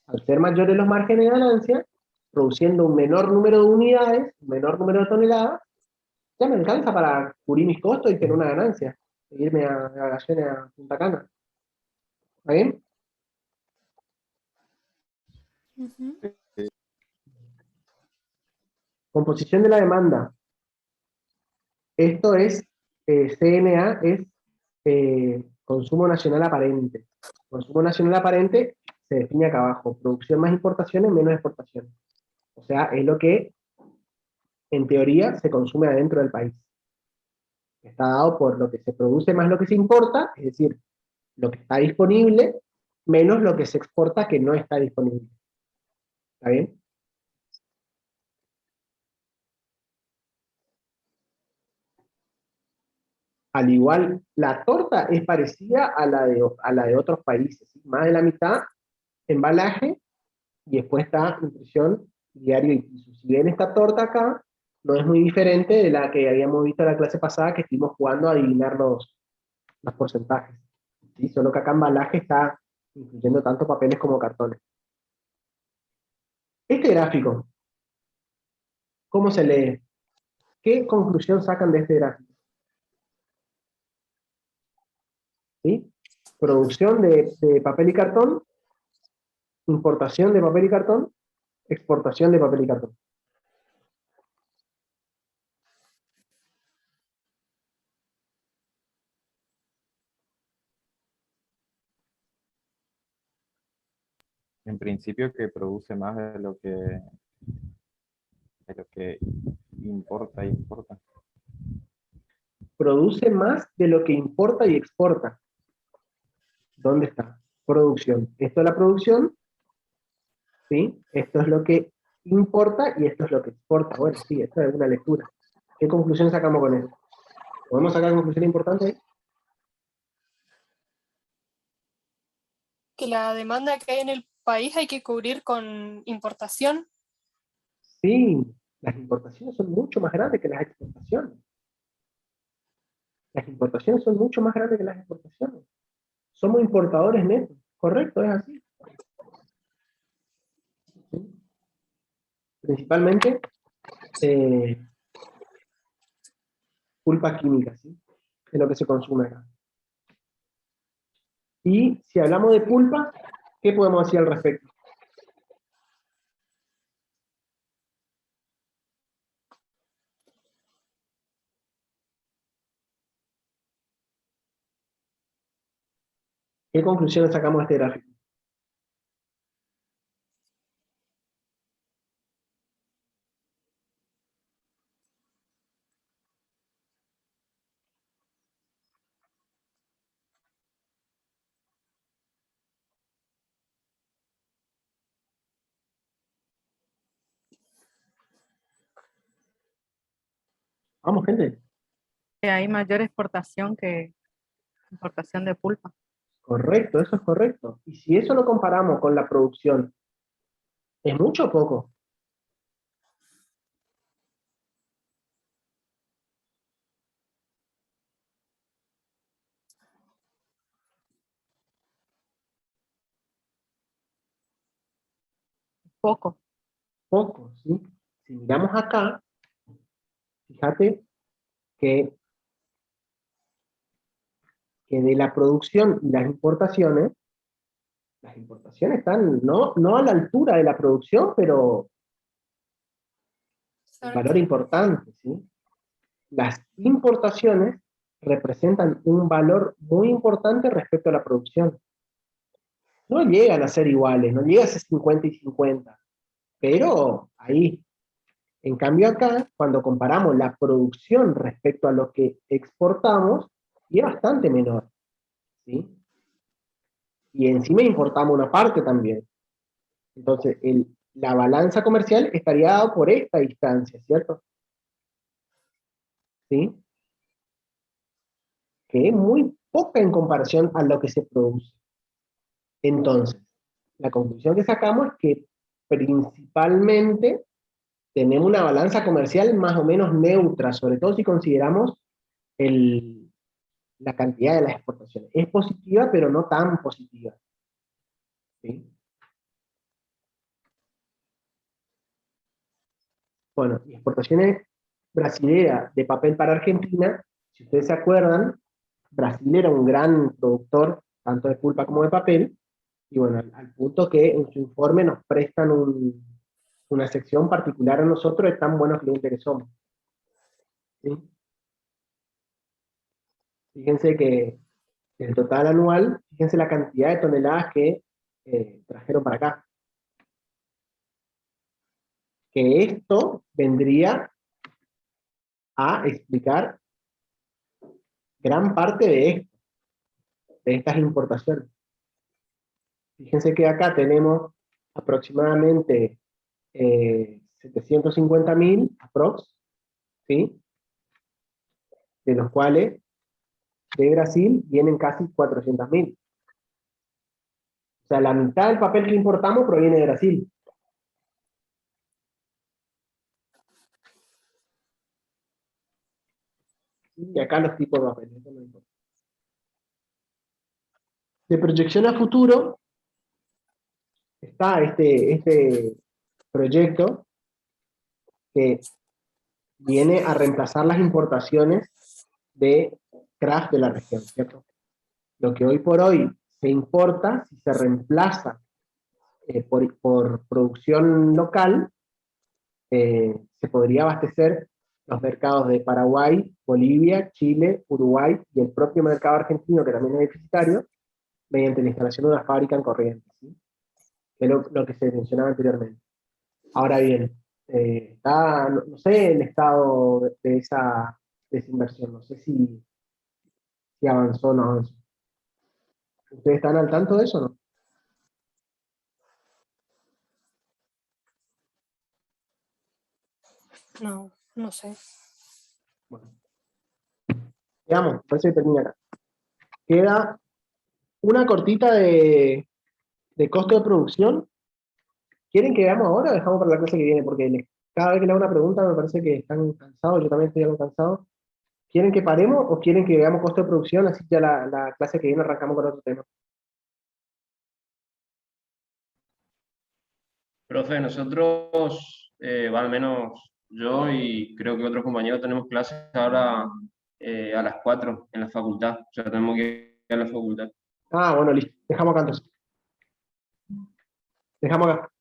Speaker 1: al ser mayores los márgenes de ganancia, produciendo un menor número de unidades, un menor número de toneladas, ya me alcanza para cubrir mis costos y tener una ganancia. E irme a vacaciones a Punta Cana. ¿Está bien?
Speaker 5: Ujú.
Speaker 1: Composición de la demanda. Esto es, CNA es consumo nacional aparente. Consumo nacional aparente se define acá abajo. Producción más importaciones, menos exportaciones. O sea, es lo que en teoría se consume adentro del país. Está dado por lo que se produce más lo que se importa, es decir, lo que está disponible, menos lo que se exporta que no está disponible. ¿Está bien? Al igual, la torta es parecida a la de otros países, ¿sí? Más de la mitad embalaje, y después está nutrición, diario y piso. Si bien esta torta acá, no es muy diferente de la que habíamos visto en la clase pasada, que estuvimos jugando a adivinar los porcentajes, ¿sí? Solo que acá embalaje está incluyendo tanto papeles como cartones. Este gráfico, ¿cómo se lee? ¿Qué conclusión sacan de este gráfico? ¿Sí? Producción de papel y cartón, importación de papel y cartón, exportación de papel y cartón.
Speaker 3: En principio que produce más de lo que importa y exporta.
Speaker 1: Produce más de lo que importa y exporta. ¿Dónde está? Producción. Esto es la producción, ¿sí? Esto es lo que importa y esto es lo que exporta. Bueno, sí, esto es una lectura. ¿Qué conclusión sacamos con esto? ¿Podemos sacar conclusión importante ahí?
Speaker 5: Que la demanda que hay en el país hay que cubrir con importación.
Speaker 1: Sí, las importaciones son mucho más grandes que las exportaciones. Las importaciones son mucho más grandes que las exportaciones. Somos importadores netos, correcto, es así. ¿Sí? Principalmente pulpa química, ¿sí? Es lo que se consume acá. Y si hablamos de pulpa, ¿qué podemos decir al respecto? ¿Qué conclusiones sacamos de este gráfico? Vamos, gente.
Speaker 6: Que hay mayor exportación que importación de pulpa.
Speaker 1: Correcto, eso es correcto. Y si eso lo comparamos con la producción, ¿es mucho o poco?
Speaker 6: Poco.
Speaker 1: Poco, ¿sí? Si miramos acá, fíjate que, que de la producción y las importaciones están no a la altura de la producción, pero un valor importante, ¿sí? Las importaciones representan un valor muy importante respecto a la producción. No llegan a ser iguales, no llega a ser 50 y 50, pero ahí. En cambio acá, cuando comparamos la producción respecto a lo que exportamos, y es bastante menor, ¿sí? Y encima importamos una parte también. Entonces, la balanza comercial estaría dada por esta distancia, ¿cierto? ¿Sí? Que es muy poca en comparación a lo que se produce. Entonces, la conclusión que sacamos es que principalmente tenemos una balanza comercial más o menos neutra, sobre todo si consideramos la cantidad de las exportaciones. Es positiva, pero no tan positiva. ¿Sí? Bueno, y exportaciones brasileras de papel para Argentina, si ustedes se acuerdan, Brasil era un gran productor tanto de pulpa como de papel, y bueno, al punto que en su informe nos prestan una sección particular a nosotros de tan buenos clientes que somos. ¿Sí? Fíjense que el total anual, fíjense la cantidad de toneladas que trajeron para acá. Que esto vendría a explicar gran parte de esto. de estas importaciones. Fíjense que acá tenemos aproximadamente 750.000 aprox, ¿sí? De los cuales de Brasil vienen casi 400.000. O sea, la mitad del papel que importamos proviene de Brasil. Y acá los tipos de papel, eso no importa. De proyección a futuro, está este proyecto que viene a reemplazar las importaciones de craft de la región, ¿cierto? Lo que hoy por hoy se importa, si se reemplaza por producción local, se podría abastecer los mercados de Paraguay, Bolivia, Chile, Uruguay y el propio mercado argentino, que también es deficitario, mediante la instalación de una fábrica en Corrientes, ¿sí? Que es lo que se mencionaba anteriormente. Ahora bien, está, no sé el estado de esa inversión, no sé si avanzó o no avanzó. ¿Ustedes están al tanto de eso o no?
Speaker 5: No, no sé.
Speaker 1: Bueno, veamos, parece que termina acá. Queda una cortita de costo de producción. ¿Quieren que veamos ahora o dejamos para la clase que viene? Porque cada vez que le hago una pregunta me parece que están cansados, yo también estoy algo cansado. ¿Quieren que paremos o quieren que veamos costo de producción? Así ya la clase que viene arrancamos con otro tema.
Speaker 7: Profe, nosotros, al menos yo y creo que otros compañeros tenemos clases ahora a las 4 en la facultad. O sea, tenemos que ir a la facultad.
Speaker 1: Ah, bueno, listo. Dejamos acá entonces. Dejamos acá.